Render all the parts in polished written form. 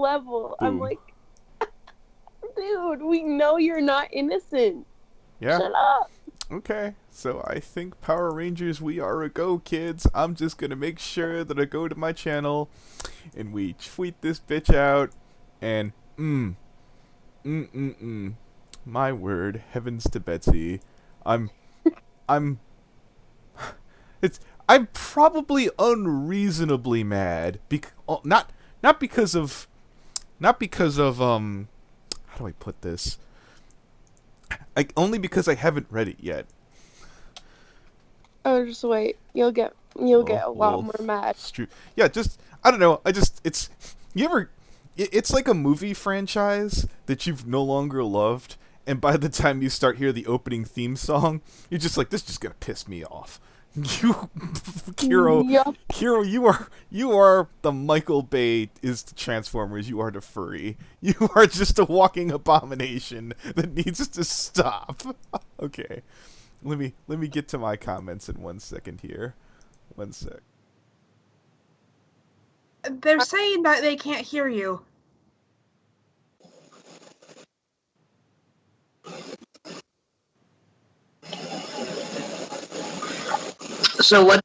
level. I'm Boom. like, dude, we know you're not innocent. Yeah. Shut up. Okay. So I think Power Rangers, we are a go, kids. I'm just gonna make sure that I go to my channel and we tweet this bitch out. And my word, heavens to Betsy, I'm I'm it's I'm probably unreasonably mad not because of how do I put this? Only because I haven't read it yet. Oh, just wait. You'll get Oh, a lot well, more mad. yeah, just I don't know. It's you ever it's like a movie franchise that you've no longer loved, and by the time you start hear the opening theme song, you're just like, this is just gonna piss me off. You, Kero, Yup. Kero, you are the Michael Bay is the Transformers. You are the furry. You are just a walking abomination that needs to stop. Okay, let me get to my comments in 1 second here. 1 sec. They're saying that they can't hear you. So what?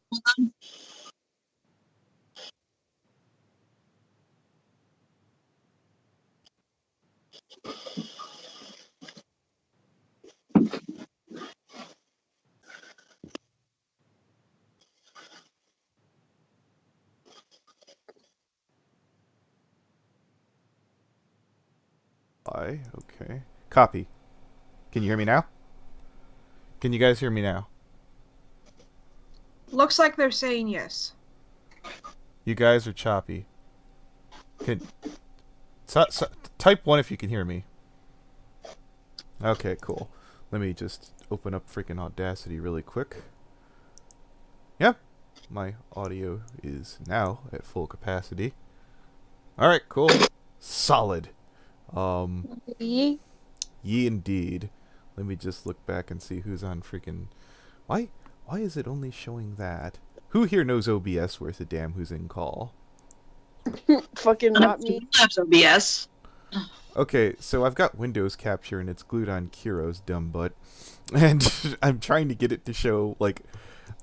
Okay. Copy. Can you hear me now? Can you guys hear me now? Looks like they're saying yes. You guys are choppy. Can type 1 if you can hear me. Okay, cool. Let me just open up freaking Audacity really quick. Yep. My audio is now at full capacity. Alright, cool. Solid. Ye- Ye indeed. Let me just look back and see who's on freaking... Why is it only showing that? Who here knows OBS worth a damn who's in call? Fucking not me. That's OBS. Okay, so I've got Windows Capture and it's glued on Kiro's dumb butt. And I'm trying to get it to show, like...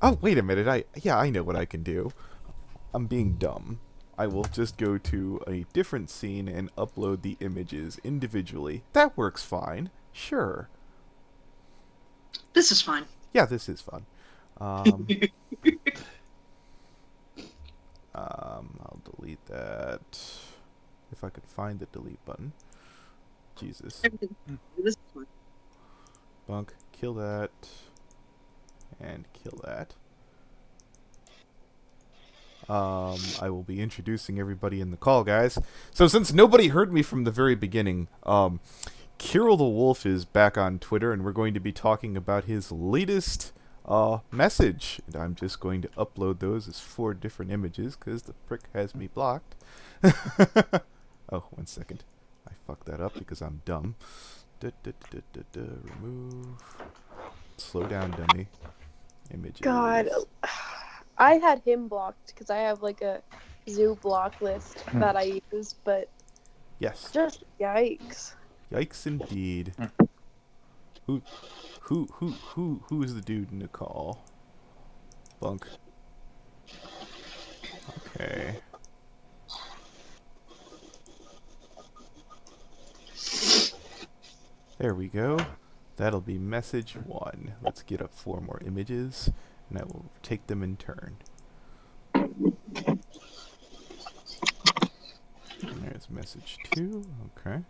Oh, wait a minute, I know what I can do. I'm being dumb. I will just go to a different scene and upload the images individually. That works fine. Sure. This is fine. Yeah, this is fun. I'll delete that. If I could find the delete button. Jesus. This is fine. Bunk, kill that. And kill that. I will be introducing everybody in the call, guys. So since nobody heard me from the very beginning, Kero the Wolf is back on Twitter, and we're going to be talking about his latest message. And I'm just going to upload those as 4 different images, because the prick has me blocked. Oh, 1 second. I fucked that up because I'm dumb. Remove. Slow down, dummy. Images. God, I had him blocked because I have like a zoo block list that I use, but Yes. just yikes. Yikes indeed. Who is the dude in the call? Bunk. Okay. There we go. That'll be message 1. Let's get up 4 more images, and I will take them in turn. And there's message 2. Okay.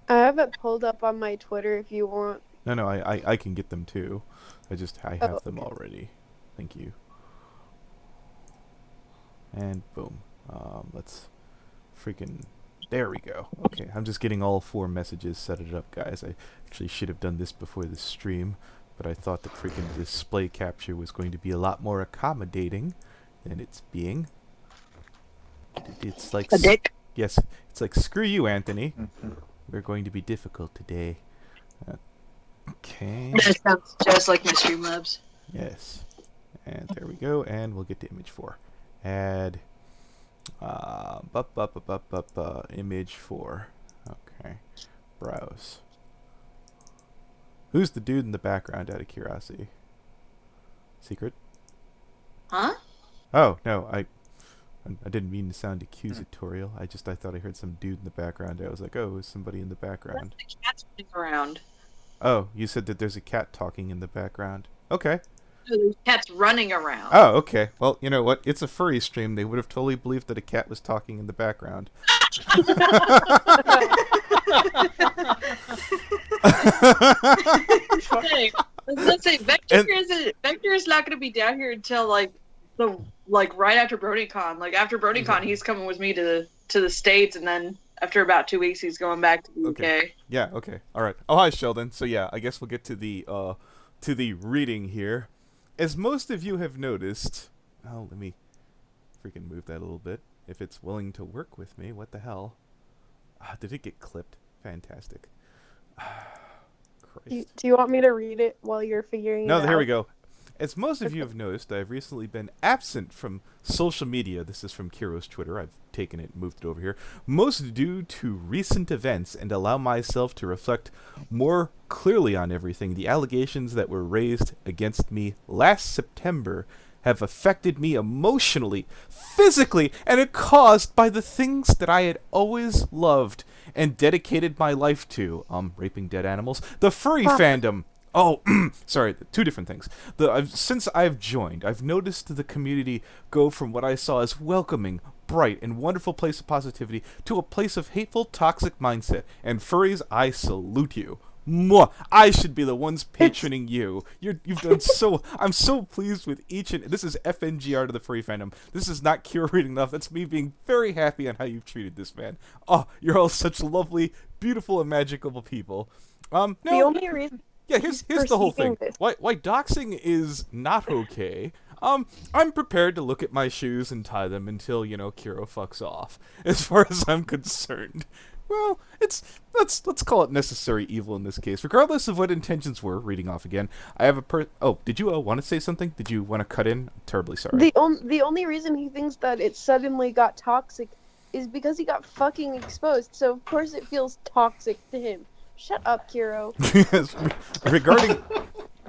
I have it pulled up on my Twitter if you want. No, I can get them too. I have them okay. already. Thank you. And boom. Let's freaking... There we go. Okay, I'm just getting all 4 messages set it up, guys. I actually should have done this before the stream, but I thought the freaking display capture was going to be a lot more accommodating than it's being. It's like... A dick? Yes, it's like, screw you, Anthony. We're going to be difficult today. Okay. That sounds just like my Streamlabs. Yes. And there we go, and we'll get to image 4. Add. Image 4. Okay. Browse. Who's the dude in the background, out of curiosity? Secret? Huh? Oh, no, I didn't mean to sound accusatorial. I thought I heard some dude in the background. I was like, oh, is somebody in the background? The cat's running around. Oh, you said that there's a cat talking in the background. Okay. No, the cat's running around. Oh, okay. Well, you know what? It's a furry stream. They would have totally believed that a cat was talking in the background. Hey, let's say Vector is not going to be down here until right after BronyCon. Like after BronyCon, he's coming with me to the States, and then after about 2 weeks, he's going back to the UK. Yeah. Okay. All right. Oh, hi, Sheldon. So yeah, I guess we'll get to the reading here. As most of you have noticed, oh, let me freaking move that a little bit. If it's willing to work with me, what the hell? Did it get clipped? Fantastic. Christ. Do you want me to read it while you're figuring it out? No, here we go. As most of you have noticed, I've recently been absent from social media. This is from Kero's Twitter. I've taken it and moved it over here. Most due to recent events, and allow myself to reflect more clearly on everything. The allegations that were raised against me last September have affected me emotionally, physically, and are caused by the things that I had always loved and dedicated my life to. Raping dead animals. The furry fandom. Oh, sorry, two different things. Since I've joined, I've noticed the community go from what I saw as welcoming, bright, and wonderful place of positivity to a place of hateful, toxic mindset. And furries, I salute you. Mwah! I should be the ones patroning you. You've done so. I'm so pleased with each and this is FNGR to the furry fandom. This is not curating enough. That's me being very happy on how you've treated this man. Oh, you're all such lovely, beautiful, and magical people. No. The only reason. Yeah, here's the whole thing. Why doxing is not okay. I'm prepared to look at my shoes and tie them until, Kero fucks off. As far as I'm concerned. Well, let's call it necessary evil in this case. Regardless of what intentions were, reading off again, I have oh, did you want to say something? Did you want to cut in? I'm terribly sorry. The only reason he thinks that it suddenly got toxic is because he got fucking exposed, so of course it feels toxic to him. Shut up, Kero. Yes,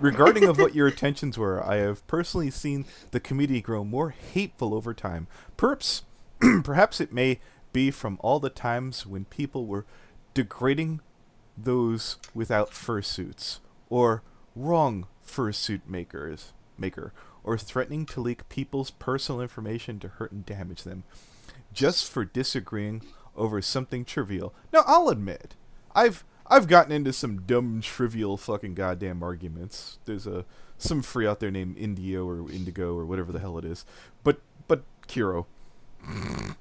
regarding of what your intentions were, I have personally seen the community grow more hateful over time. Perhaps it may be from all the times when people were degrading those without fursuits, or wrong fursuit maker, or threatening to leak people's personal information to hurt and damage them, just for disagreeing over something trivial. Now, I'll admit, I've gotten into some dumb, trivial fucking goddamn arguments. There's some free out there named Indio or Indigo or whatever the hell it is. But Kero,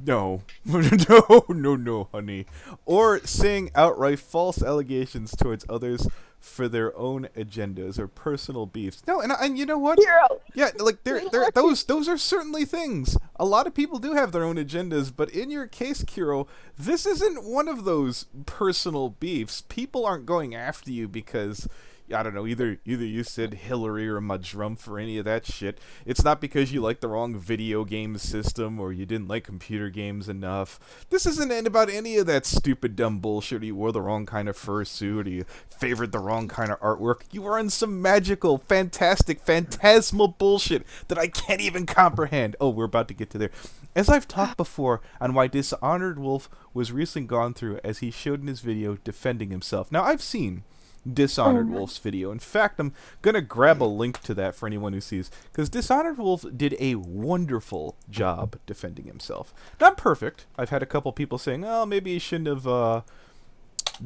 no, no, honey. Or saying outright false allegations towards others for their own agendas or personal beefs. No, and you know what? Kero! Yeah, like those are certainly things. A lot of people do have their own agendas, but in your case, Kero, this isn't one of those personal beefs. People aren't going after you because, I don't know, either you said Hillary or Madrumph or any of that shit. It's not because you like the wrong video game system or you didn't like computer games enough. This isn't about any of that stupid dumb bullshit, or you wore the wrong kind of fursuit, or you favored the wrong kind of artwork. You are in some magical, fantastic, phantasmal bullshit that I can't even comprehend. Oh, we're about to get to there. As I've talked before on why Dishonored Wolf was recently gone through as he showed in his video defending himself. Now, I've seen Dishonored Wolf's video. In fact, I'm gonna grab a link to that for anyone who sees, because Dishonored Wolf did a wonderful job defending himself. Not perfect. I've had a couple people saying, oh, maybe he shouldn't have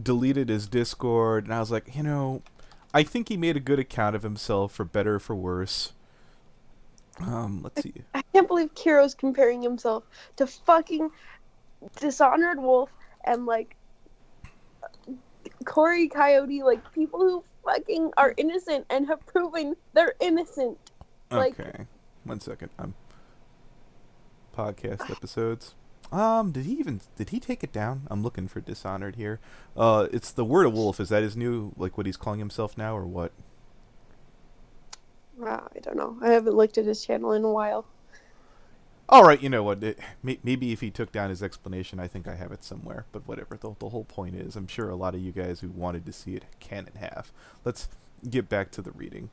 deleted his Discord, and I was like, I think he made a good account of himself, for better or for worse. Let's see. I can't believe Kero's comparing himself to fucking Dishonored Wolf and Corey Coyote, people who fucking are innocent and have proven they're innocent. Okay, 1 second. Podcast episodes. Did he take it down? I'm looking for Dishonored here. It's the Word of Wolf. Is that his new, what he's calling himself now, or what? I don't know. I haven't looked at his channel in a while. All right, you know what? Maybe if he took down his explanation, I think I have it somewhere. But whatever. The whole point is, I'm sure a lot of you guys who wanted to see it can and have. Let's get back to the reading.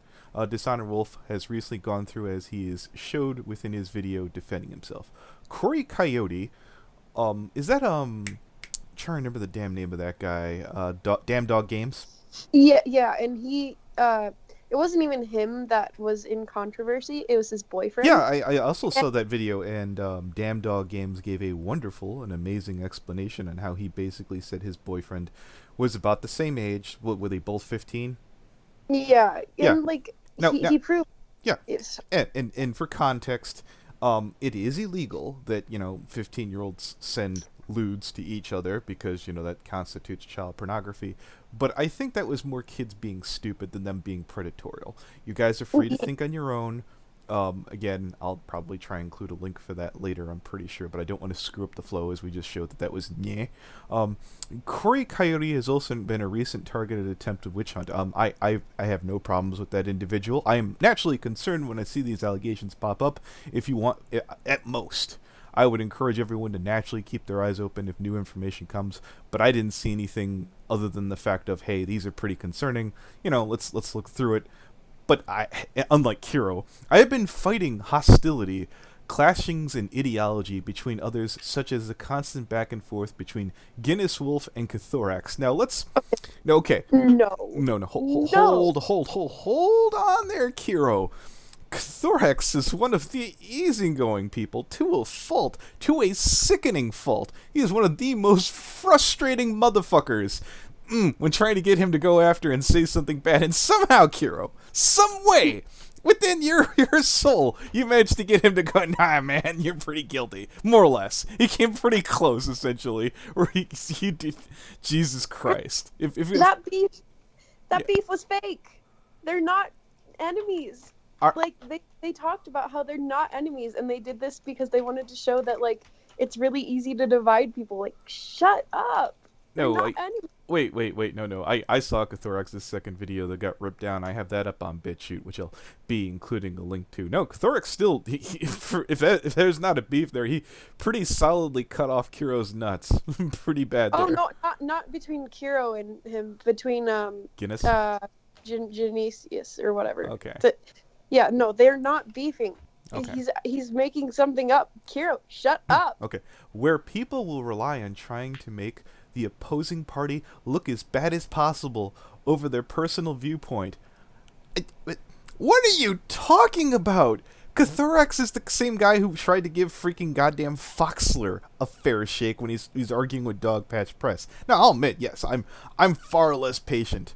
Dishonored Wolf has recently gone through as he is showed within his video defending himself. Corey Coyote, is that trying to remember the damn name of that guy? Damn Dog Games. Yeah, and he it wasn't even him that was in controversy. It was his boyfriend. Yeah, I also saw that video, and Damn Dog Games gave a wonderful and amazing explanation on how he basically said his boyfriend was about the same age. Were they both 15? Yeah, Yeah. and he proved. Yeah. It's, And for context, it is illegal that 15-year-olds send lewds to each other because that constitutes child pornography. But I think that was more kids being stupid than them being predatorial. You guys are free to think on your own. Again, I'll probably try and include a link for that later, I'm pretty sure, but I don't want to screw up the flow as we just showed that was nyeh. Corey Coyote has also been a recent targeted attempted witch hunt. I have no problems with that individual. I am naturally concerned when I see these allegations pop up. If you want, at most, I would encourage everyone to naturally keep their eyes open if new information comes, but I didn't see anything other than the fact of, hey, these are pretty concerning. Let's look through it. But unlike Kero, I have been fighting hostility, clashings in ideology between others, such as the constant back and forth between Guinness Wolf and Cathorax. Now okay. no. Hold on there, Kero. Cathorax is one of the easygoing people, to a fault, to a sickening fault. He is one of the most frustrating motherfuckers. When trying to get him to go after and say something bad, and somehow, Kero, some way, within your soul, you managed to get him to go, nah, man, you're pretty guilty. More or less. He came pretty close, essentially, where he did, Jesus Christ. If that beef was fake. They're not enemies. They talked about how they're not enemies, and they did this because they wanted to show that, it's really easy to divide people. Shut up. No, enemies. Wait, no. I saw Cathorax's second video that got ripped down. I have that up on BitChute, which I'll be including a link to. No, Cathorax still, if there's not a beef there, he pretty solidly cut off Kiro's nuts. Pretty bad there. Oh, no, not between Kero and him, between, Guinness? Genesius, or whatever. Okay. Yeah, no, they're not beefing. Okay. He's making something up. Kero, shut up. Okay. Where people will rely on trying to make the opposing party look as bad as possible over their personal viewpoint. What are you talking about? Cathorax is the same guy who tried to give freaking goddamn Foxler a fair shake when he's arguing with Dogpatch Press. Now, I'll admit, yes, I'm far less patient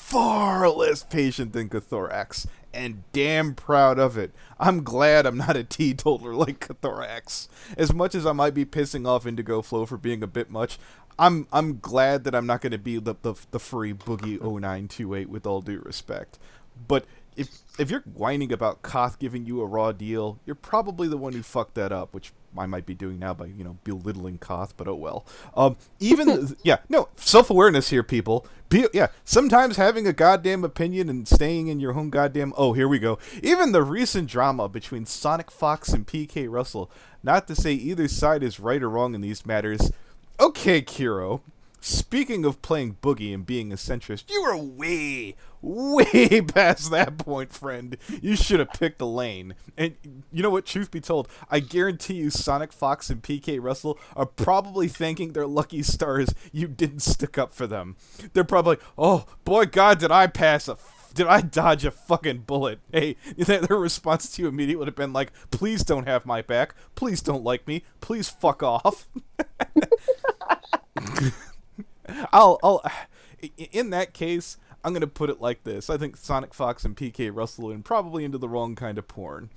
than Cathorax, and damn proud of it. I'm glad I'm not a teetotaler like Cathorax. As much as I might be pissing off Indigo Flow for being a bit much, I'm glad that I'm not going to be the furry boogie 0928 with all due respect. But if you're whining about Koth giving you a raw deal, you're probably the one who fucked that up, which I might be doing now by, belittling Koth, but oh well. Self-awareness here, people. Sometimes having a goddamn opinion and staying in your own goddamn... Oh, here we go. Even the recent drama between Sonic Fox and PK Russell, not to say either side is right or wrong in these matters. Okay, Kero. Speaking of playing boogie and being a centrist, you were way past that point, friend. You should have picked a lane. And you know what? Truth be told, I guarantee you Sonic Fox and PK Russell are probably thanking their lucky stars you didn't stick up for them. They're probably like, oh, boy, God, did I dodge a fucking bullet? Hey, their response to you immediately would have been like, please don't have my back. Please don't like me. Please fuck off. In that case, I'm going to put it like this. I think Sonic Fox and PK Russell are probably into the wrong kind of porn.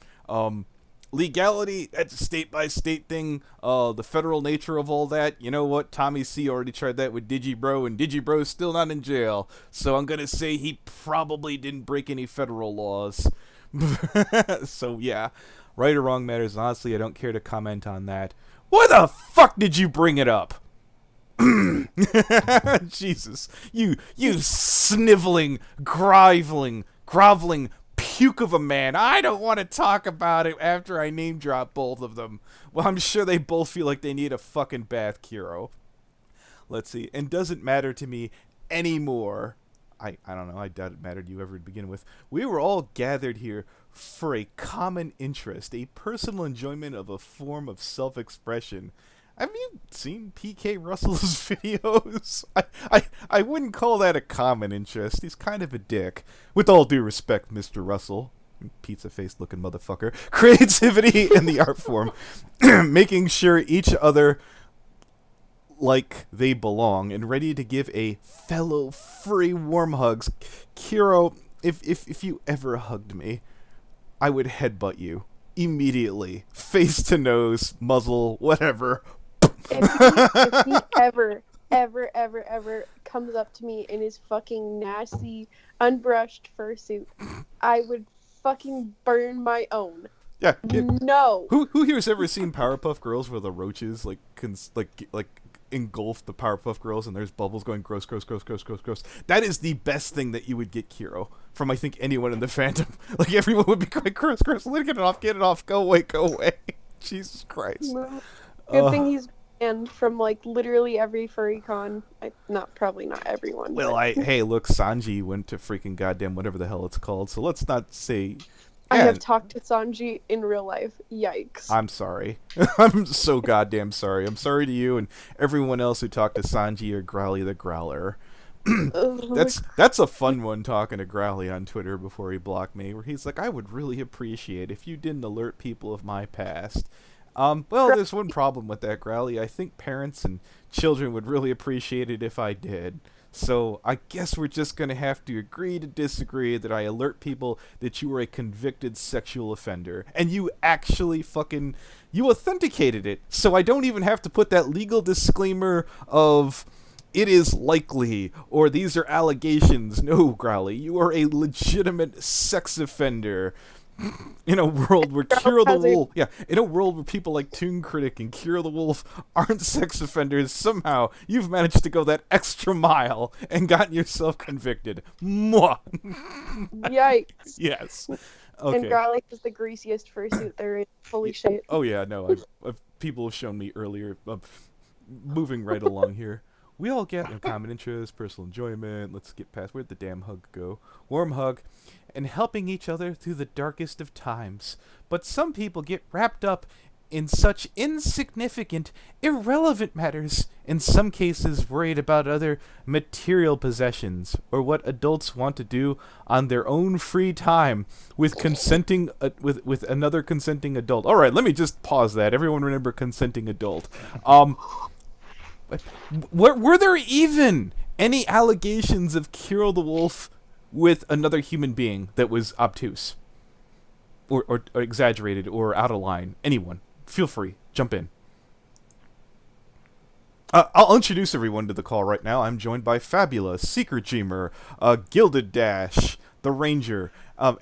Legality, that's a state-by-state thing. The federal nature of all that, you know what? Tommy C already tried that with Digibro, and Digibro's still not in jail. So I'm going to say he probably didn't break any federal laws. So yeah, right or wrong matters. Honestly, I don't care to comment on that. Why the fuck did you bring it up? Jesus, you sniveling, groveling, puke of a man. I don't want to talk about it after I name drop both of them. Well, I'm sure they both feel like they need a fucking bath, Kero. Let's see. And doesn't matter to me anymore. I don't know. I doubt it mattered to you ever to begin with. We were all gathered here for a common interest, a personal enjoyment of a form of self-expression. Have you seen P.K. Russell's videos? I wouldn't call that a common interest. He's kind of a dick. With all due respect, Mr. Russell. Pizza-faced looking motherfucker. Creativity in the art form. Making sure each other like they belong and ready to give a fellow furry warm hugs. Kero, if you ever hugged me, I would headbutt you. Immediately. Face to nose, muzzle, whatever. If he ever comes up to me in his fucking nasty, unbrushed fursuit, I would fucking burn my own. Yeah. No. Who here's ever seen Powerpuff Girls where the roaches like engulf the Powerpuff Girls and there's bubbles going gross, gross, gross, gross, gross, gross? That is the best thing that you would get, Kero, from I think anyone in the fandom. Like everyone would be going gross, gross. Get it off, go away, go away. Jesus Christ. Good thing he's banned from like literally every furry con. Probably not everyone. Well, but... hey, look, Sanji went to freaking goddamn whatever the hell it's called. So let's not say. I have talked to Sanji in real life. Yikes. I'm sorry. I'm so goddamn sorry. I'm sorry to you and everyone else who talked to Sanji or Growly the Growler. That's a fun one, talking to Growly on Twitter before he blocked me, where he's like, I would really appreciate if you didn't alert people of my past. Well, there's one problem with that, Growly. I think parents and children would really appreciate it if I did. So I guess we're just going to have to agree to disagree that I alert people that you are a convicted sexual offender. And you actually you authenticated it. So I don't even have to put that legal disclaimer of it is likely or these are allegations. No, Growly, you are a legitimate sex offender. In a world where Kero the Wolf, in a world where people like Toon Critic and Kero the Wolf aren't sex offenders, somehow you've managed to go that extra mile and gotten yourself convicted. Mwah! Yikes. Yes. Okay. And Growly is the greasiest fursuit there is. Holy shit. Oh yeah, no, people have shown me earlier. Moving right along here. We all get a common interest, personal enjoyment. Let's get past. Where'd the damn hug go? Warm hug. And helping each other through the darkest of times. But some people get wrapped up in such insignificant, irrelevant matters, in some cases worried about other material possessions, or what adults want to do on their own free time with consenting with another consenting adult. Alright, let me just pause that. Everyone remember consenting adult. Were there even any allegations of Kero the Wolf with another human being that was obtuse or exaggerated or out of line? Anyone, feel free, jump in. I'll introduce everyone to the call right now. I'm joined by Fabula, Secret Dreamer, Gilded Dash, the Ranger.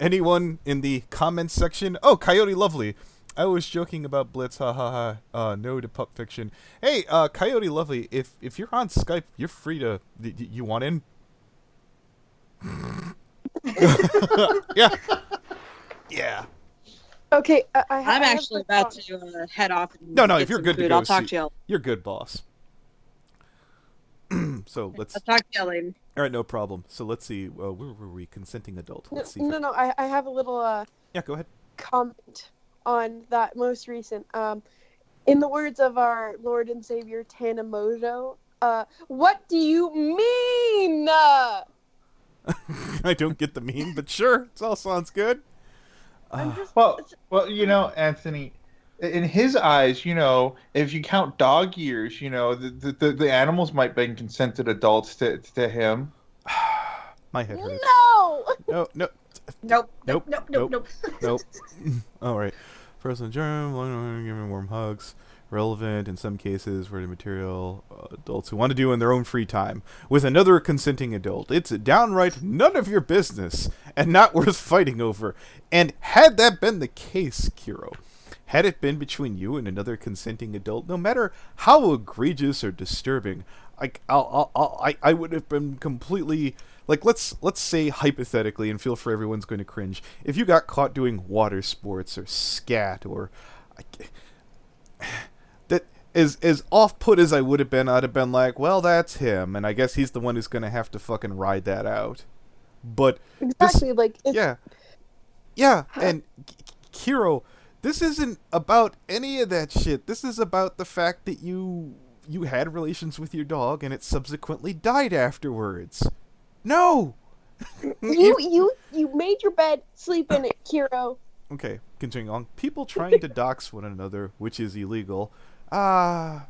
Anyone in the comments section? Oh, Coyote Lovely. I was joking about Blitz, ha ha ha. No to Pup Fiction. Hey, Coyote Lovely, if you're on Skype, you're free to. You want in? Yeah. Okay, I'm actually about to head off. And no, get if you're some good food. to go, I'll talk to y'all. You're good, boss. So let's. I'll talk to y'all later. All right, no problem. So let's see. Where were we? Consenting adult. Let's see. No. I have a little. Yeah, go ahead. Comment on that most recent. In the words of our Lord and Savior Tanamojo, what do you mean? I don't get the meme, but sure, it all sounds good. Well, Anthony, in his eyes, if you count dog years, the animals might be consented adults to him. My head hurts. No. Nope. All right. Personal germ, giving warm hugs. Relevant in some cases for the material adults who want to do in their own free time with another consenting adult. It's downright none of your business and not worth fighting over. And had that been the case, Kero, had it been between you and another consenting adult, no matter how egregious or disturbing, I would have been completely like let's say hypothetically, and feel free, everyone's going to cringe, if you got caught doing water sports or scat or that, as off put as I would have been, I'd have been like, well, that's him, and I guess he's the one who's going to have to fucking ride that out. But exactly, this, like yeah, and Kero, this isn't about any of that shit. This is about the fact that you had relations with your dog and it subsequently died afterwards. No. you made your bed, sleep in it, Kero. Okay, continuing on. People trying to dox one another, which is illegal. I've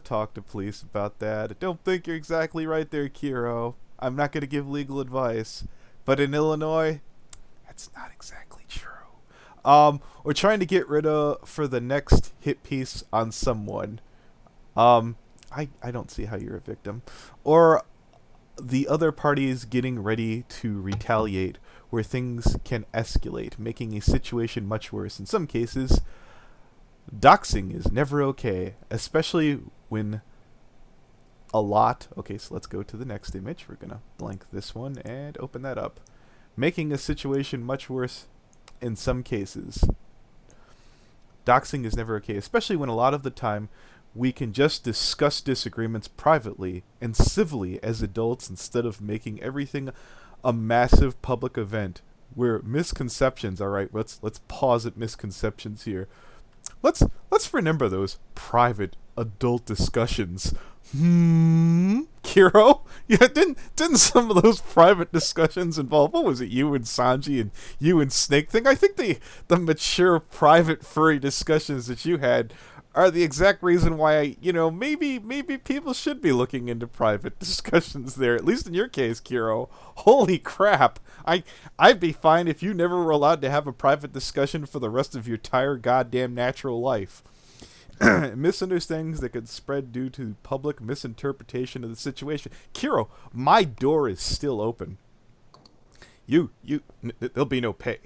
talked to police about that. I don't think you're exactly right there, Kero. I'm not going to give legal advice, but in Illinois, that's not exactly true. We're trying to get rid of for the next hit piece on someone. I don't see how you're a victim. Or the other party is getting ready to retaliate, where things can escalate, making a situation much worse. In some cases, doxing is never okay, especially when a lot... Okay, so let's go to the next image. We're going to blank this one and open that up. Making a situation much worse in some cases. Doxing is never okay, especially when a lot of the time we can just discuss disagreements privately and civilly as adults instead of making everything a massive public event where misconceptions... Alright, let's pause at misconceptions here. Let's remember those private adult discussions. Kero? Yeah, didn't some of those private discussions involve, what was it, you and Sanji and you and Snake Thing? I think the mature private furry discussions that you had are the exact reason why maybe people should be looking into private discussions there, at least in your case, Kero. Holy crap. I'd be fine if you never were allowed to have a private discussion for the rest of your entire goddamn natural life. Misunderstandings that could spread due to public misinterpretation of the situation. Kero, my door is still open. There'll be no pay.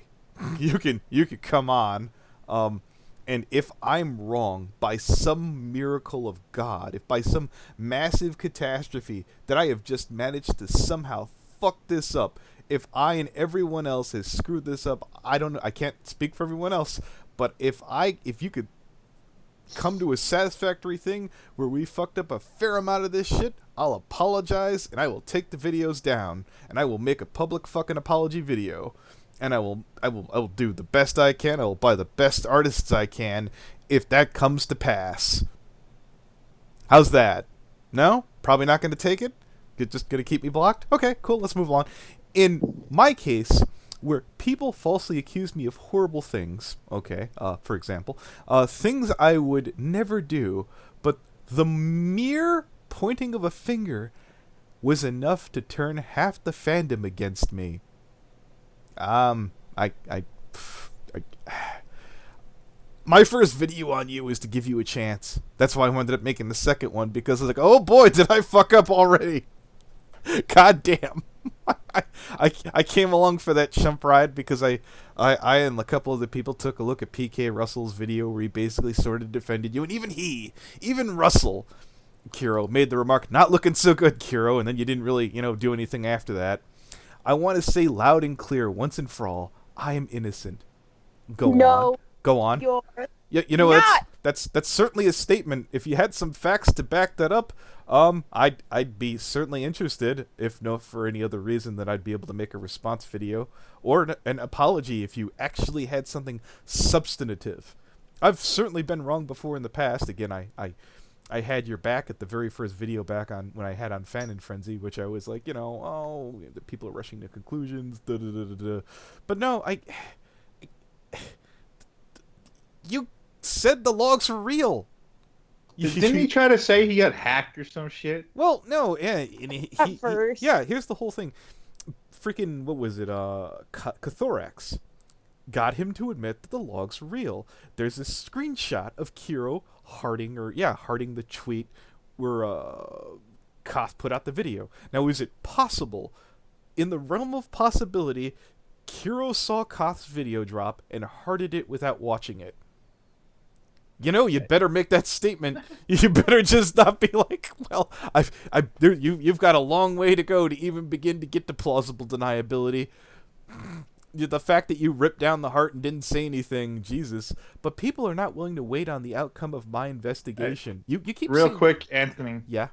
You can come on. And if I'm wrong, by some miracle of God, if by some massive catastrophe that I have just managed to somehow fuck this up, if I and everyone else has screwed this up, I don't know, I can't speak for everyone else, but if you could come to a satisfactory thing where we fucked up a fair amount of this shit, I'll apologize and I will take the videos down and I will make a public fucking apology video. And I will do the best I can. I will buy the best artists I can if that comes to pass. How's that? No? Probably not going to take it? You're just going to keep me blocked? Okay, cool. Let's move on. In my case, where people falsely accuse me of horrible things, okay, for example, things I would never do, but the mere pointing of a finger was enough to turn half the fandom against me. My first video on you is to give you a chance. That's why I ended up making the second one, because I was like, oh boy, did I fuck up already. God damn. I came along for that chump ride because I and a couple of the people took a look at PK Russell's video where he basically sort of defended you, and even Russell, Kero, made the remark, not looking so good, Kero, and then you didn't really, do anything after that. I want to say loud and clear, once and for all, I am innocent. Go on. You're That's certainly a statement. If you had some facts to back that up, I'd be certainly interested. If not for any other reason, that I'd be able to make a response video or an apology if you actually had something substantive. I've certainly been wrong before in the past. Again, I had your back at the very first video back on when I had on Fan and Frenzy, which I was like, the people are rushing to conclusions, But no, you said the logs were real. Didn't he try to say he got hacked or some shit? Well, no, yeah. At first. Here's the whole thing. Freaking, what was it? Cathorax got him to admit that the logs were real. There's a screenshot of Kero hearting the tweet where Koth put out the video. Now, is it possible, in the realm of possibility, Kero saw Koth's video drop and hearted it without watching it? you better make that statement. You better just not be like, well, you've got a long way to go to even begin to get to plausible deniability. The fact that you ripped down the heart and didn't say anything, Jesus. But people are not willing to wait on the outcome of my investigation. You keep real saying... quick, Anthony. Yeah.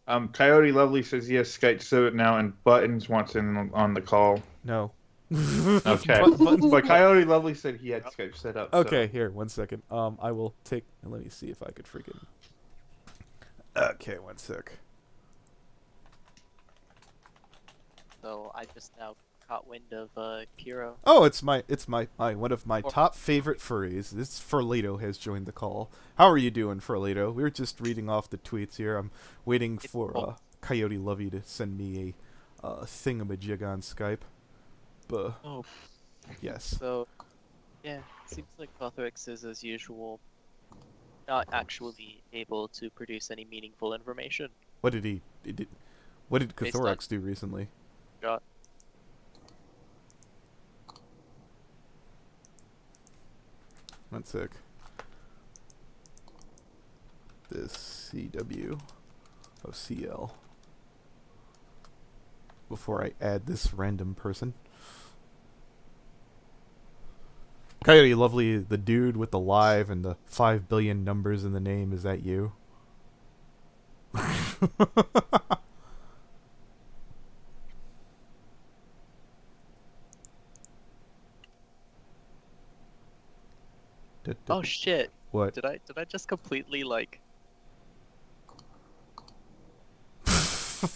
Coyote Lovely says he has Skype set it now, and Buttons wants in on the call. No. Okay. But Coyote Lovely said he had Skype set up. Okay, so. here, 1 second. I will take... Let me see if I could freaking... Okay, 1 sec. So I just now caught wind of Kero. Oh, it's my one of my top favorite furries. This Furlito has joined the call. How are you doing, Furlito? We were just reading off the tweets here. I'm waiting for Coyote Lovey to send me a thingamajig on Skype. Oh. Yes. So, yeah, seems like Cothrix is, as usual, not actually able to produce any meaningful information. What did Cothorax do recently? Got. One sec. This CW. Oh, CL. Before I add this random person. Coyote Lovely, the dude with the live and the 5 billion numbers in the name, is that you? Oh shit! What? Did I just completely like?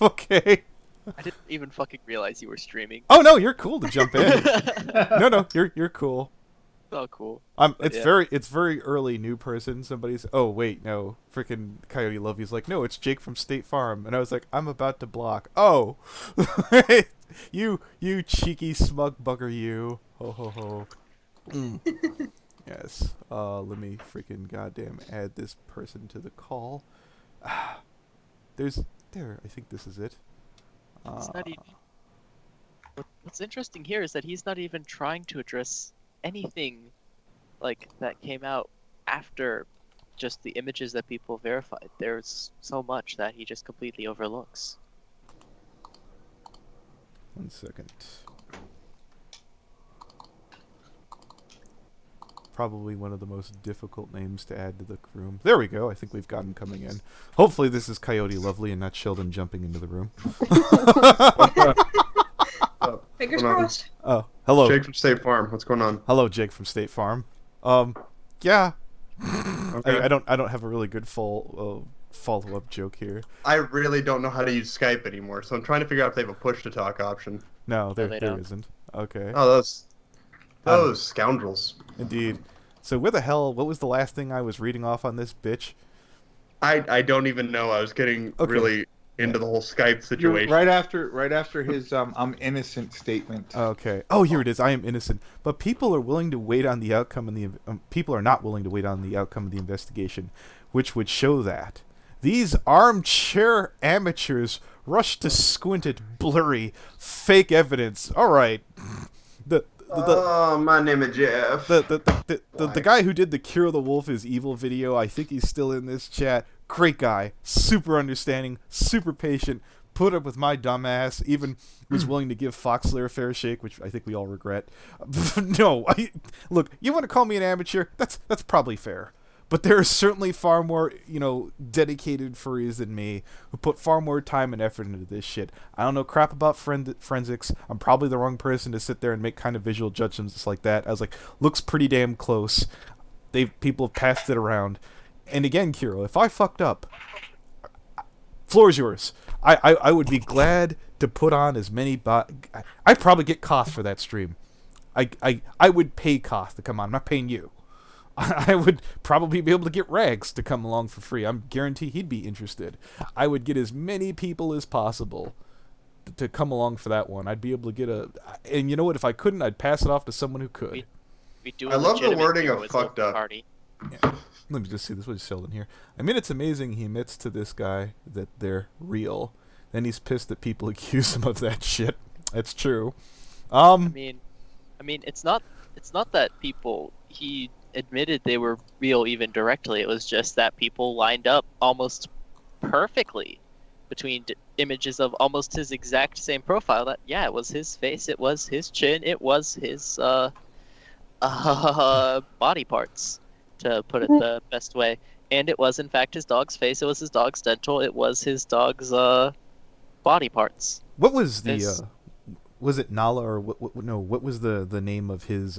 Okay. I didn't even fucking realize you were streaming. Oh no, you're cool to jump in. No, you're cool. Oh, cool. It's very early new person. Somebody's no, freaking Coyote Lovey's like, no, it's Jake from State Farm, and I was like, I'm about to block. Oh, you cheeky smug bugger, you. Ho ho ho. Yes. Let me freaking goddamn add this person to the call. I think this is it. It's not even... What's interesting here is that he's not even trying to address anything like that came out after just the images that people verified. There's so much that he just completely overlooks. 1 second. Probably one of the most difficult names to add to the room. There we go. I think we've got him coming in. Hopefully this is Coyote Lovely and not Sheldon jumping into the room. Fingers crossed. Oh, hello. Jake from State Farm. What's going on? Hello, Jake from State Farm. Yeah. Okay. I don't have a really good follow-up joke here. I really don't know how to use Skype anymore, so I'm trying to figure out if they have a push-to-talk option. No, there don't. isn't. Okay. Oh, those scoundrels. Indeed. So what was the last thing I was reading off on this bitch? I don't even know. I was getting really into the whole Skype situation. Right after his I'm innocent statement. Okay. Oh, here it is. I am innocent. But people are willing to wait on the outcome of people are not willing to wait on the outcome of the investigation, which would show that these armchair amateurs rush to squint at blurry, fake evidence. All right. My name is Jeff. The guy who did the Kero the Wolf is Evil video, I think he's still in this chat. Great guy. Super understanding. Super patient. Put up with my dumbass. Even was willing to give Foxler a fair shake, which I think we all regret. No. Look, you want to call me an amateur? That's probably fair. But there are certainly far more, dedicated furries than me who put far more time and effort into this shit. I don't know crap about forensics. I'm probably the wrong person to sit there and make kind of visual judgments like that. I was like, looks pretty damn close. People have passed it around. And again, Kero, if I fucked up, floor's yours. I would be glad to put on as many... I'd probably get Koth for that stream. I would pay Koth to come on. I'm not paying you. I would probably be able to get Rags to come along for free. I'm guaranteed he'd be interested. I would get as many people as possible to come along for that one. I'd be able to get and you know what? If I couldn't, I'd pass it off to someone who could. I love the wording of fucked up. Party. Yeah. Let me just see. This was Sheldon here. I mean, it's amazing he admits to this guy that they're real. Then he's pissed that people accuse him of that shit. That's true. I mean, it's not that people admitted they were real even directly. It was just that people lined up almost perfectly between images of almost his exact same profile. That it was his face, it was his chin, it was his body parts, to put it the best way. And it was in fact his dog's face, it was his dog's dental, it was his dog's body parts. What was the was it Nala or what was the name of his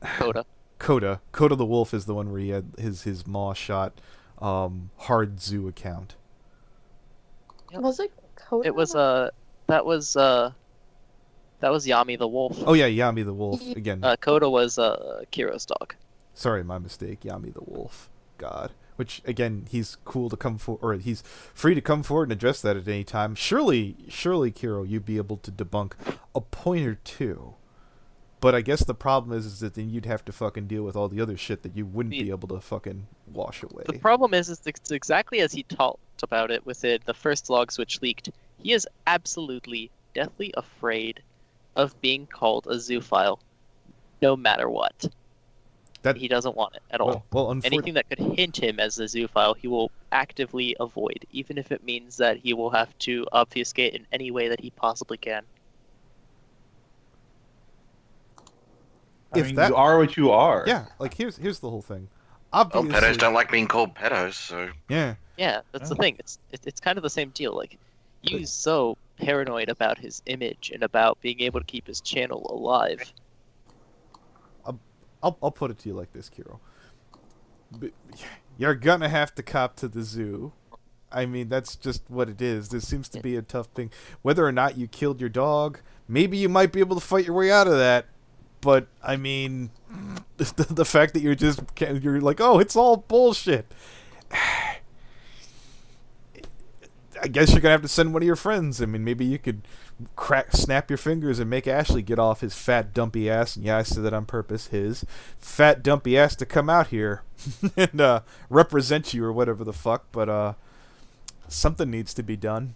Coda. Coda the wolf is the one where he had his maw shot hard zoo account. Yep. Was it Coda? It was that was Yami the wolf. Oh yeah, Yami the wolf again. Coda was Kero's dog. Sorry, my mistake. Yami the wolf. God. Which again, he's cool to come for, or he's free to come forward and address that at any time. Surely, Kero, you'd be able to debunk a point or two. But I guess the problem is that then you'd have to fucking deal with all the other shit that you wouldn't be able to fucking wash away. The problem is it's exactly as he talked about it within the first logs which leaked. He is absolutely, deathly afraid of being called a zoophile, no matter what. He doesn't want it at all. Well, anything that could hint him as a zoophile, he will actively avoid, even if it means that he will have to obfuscate in any way that he possibly can. I mean, you are what you are. Yeah, like here's the whole thing. Obviously, well, pedos don't like being called pedos, so yeah. Yeah, that's the thing. It's kind of the same deal. Like, he's so paranoid about his image and about being able to keep his channel alive. I'll put it to you like this, Kero. You're gonna have to cop to the zoo. I mean, that's just what it is. This seems to be a tough thing. Whether or not you killed your dog, maybe you might be able to fight your way out of that. But I mean, the fact that you're like, oh, it's all bullshit. I guess you're gonna have to send one of your friends. I mean, maybe you could snap your fingers and make Ashley get off his fat dumpy ass. And yeah, I said that on purpose. His fat dumpy ass to come out here and represent you or whatever the fuck. But something needs to be done.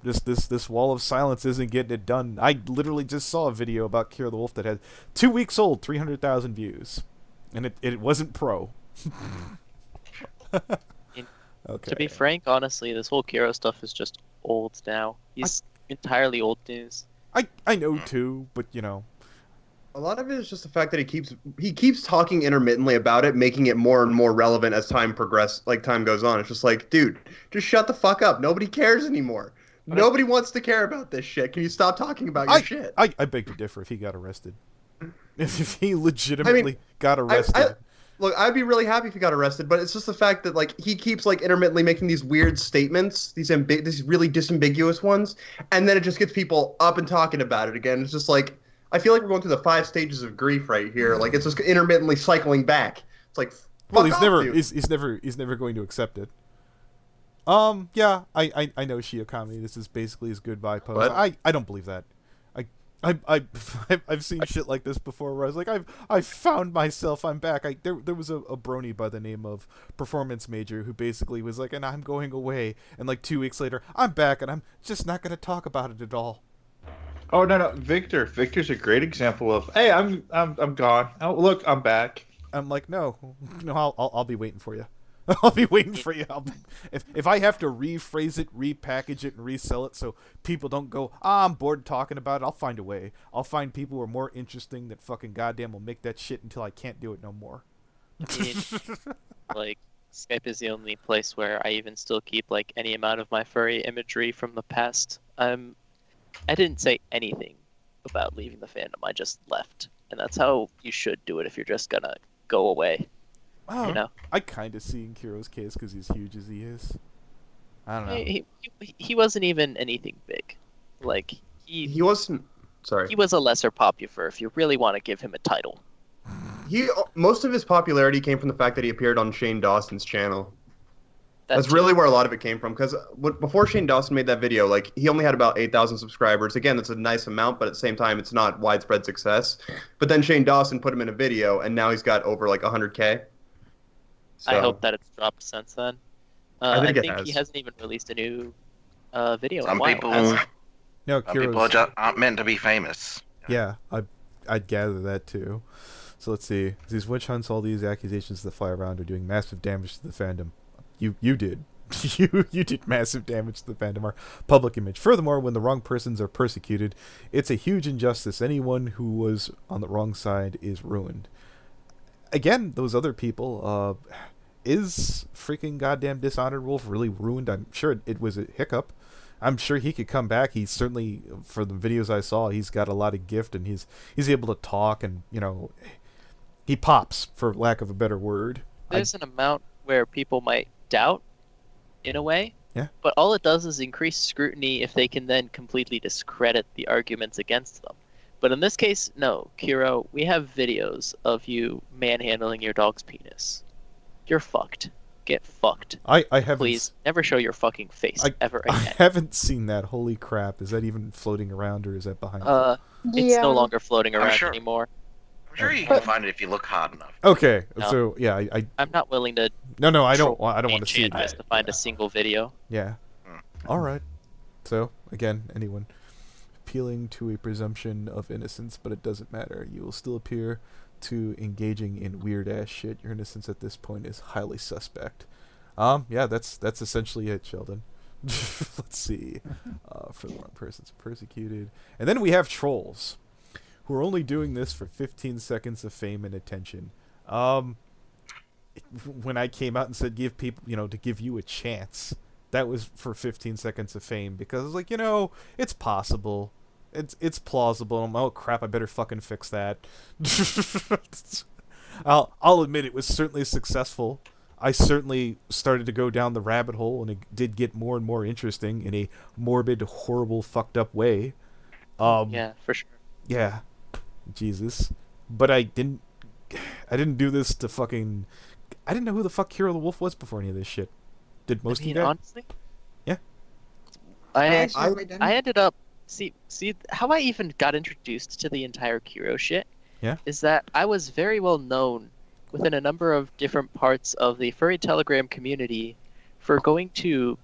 This wall of silence isn't getting it done. I literally just saw a video about Kero the Wolf that had 2 weeks old, 300,000 views, and it wasn't pro. Okay. To be frank, honestly, this whole Kero stuff is just old now. He's entirely old news. I know too, but you know. A lot of it is just the fact that he keeps talking intermittently about it, making it more and more relevant as time goes on. It's just like, dude, just shut the fuck up. Nobody cares anymore. Nobody wants to care about this shit. Can you stop talking about your shit? I beg to differ if he got arrested. If he legitimately got arrested. Look, I'd be really happy if he got arrested, but it's just the fact that like he keeps like intermittently making these weird statements, these really disambiguous ones, and then it just gets people up and talking about it again. It's just like I feel like we're going through the 5 stages of grief right here. Like it's just intermittently cycling back. It's like he's never going to accept it. Yeah, I know Shiokami. This is basically his goodbye pose. I don't believe that. I've seen shit like this before where I was like, I've found myself, I'm back. There was a brony by the name of Performance Major who basically was like, and I'm going away, and like 2 weeks later, I'm back, and I'm just not gonna talk about it at all. Oh no, Victor's a great example of, hey, I'm gone. Oh look, I'm back. I'm like, no, I'll be waiting for you. I'll be waiting for you. If I have to rephrase it, repackage it, and resell it so people don't go, I'm bored talking about it, I'll find a way. I'll find people who are more interesting that fucking goddamn will make that shit until I can't do it no more. Like, Skype is the only place where I even still keep like any amount of my furry imagery from the past. I didn't say anything about leaving the fandom. I just left. And that's how you should do it if you're just gonna go away. Oh, you know? I kind of see in Kero's case because he's huge as he is. I don't know. He wasn't even anything big. Like he wasn't. Sorry. He was a lesser popular if you really want to give him a title. Most of his popularity came from the fact that he appeared on Shane Dawson's channel. That's really where a lot of it came from. Because before Shane Dawson made that video, like he only had about 8,000 subscribers. Again, that's a nice amount, but at the same time, it's not widespread success. But then Shane Dawson put him in a video, and now he's got over like 100K. So, I hope that it's dropped since then. I think he hasn't even released a new video. Some people aren't meant to be famous. Yeah, I'd gather that too. So let's see. These witch hunts, all these accusations that fly around are doing massive damage to the fandom. You did. you did massive damage to the fandom, our public image. Furthermore, when the wrong persons are persecuted, it's a huge injustice. Anyone who was on the wrong side is ruined. Again, those other people, is freaking goddamn Dishonored Wolf really ruined? I'm sure it was a hiccup. I'm sure he could come back. He's certainly, for the videos I saw, he's got a lot of gift, and he's able to talk, and, you know, he pops, for lack of a better word. There's an amount where people might doubt, in a way. Yeah. But all it does is increase scrutiny if they can then completely discredit the arguments against them. But in this case, no. Kero, we have videos of you manhandling your dog's penis. You're fucked. Get fucked. I haven't. Please never show your fucking face ever again. I haven't seen that. Holy crap! Is that even floating around, or is that behind? It's no longer floating around anymore. I'm sure you can find it if you look hard enough. Okay, No. so yeah, I'm not willing to. No, I don't want to see that. Just to find a single video. Yeah. All right. So again, anyone appealing to a presumption of innocence, but it doesn't matter. You will still appear to engaging in weird ass shit. Your innocence at this point is highly suspect. Yeah, that's essentially it, Sheldon. Let's see. For the wrong persons persecuted. And then we have trolls, who are only doing this for 15 seconds of fame and attention. When I came out and said give people, to give you a chance, that was for 15 seconds of fame, because I was like, it's possible. It's plausible. Oh crap, I better fucking fix that. I'll admit it was certainly successful. I certainly started to go down the rabbit hole, and it did get more and more interesting in a morbid, horrible, fucked up way. Yeah, for sure. Yeah. Jesus. But I didn't do this to fucking... I didn't know who the fuck Kero the Wolf was before any of this shit. Did most of you guys? Honestly? Yeah. I ended up... See how I even got introduced to the entire Kero shit? Yeah. Is that I was very well known within a number of different parts of the furry Telegram community for going to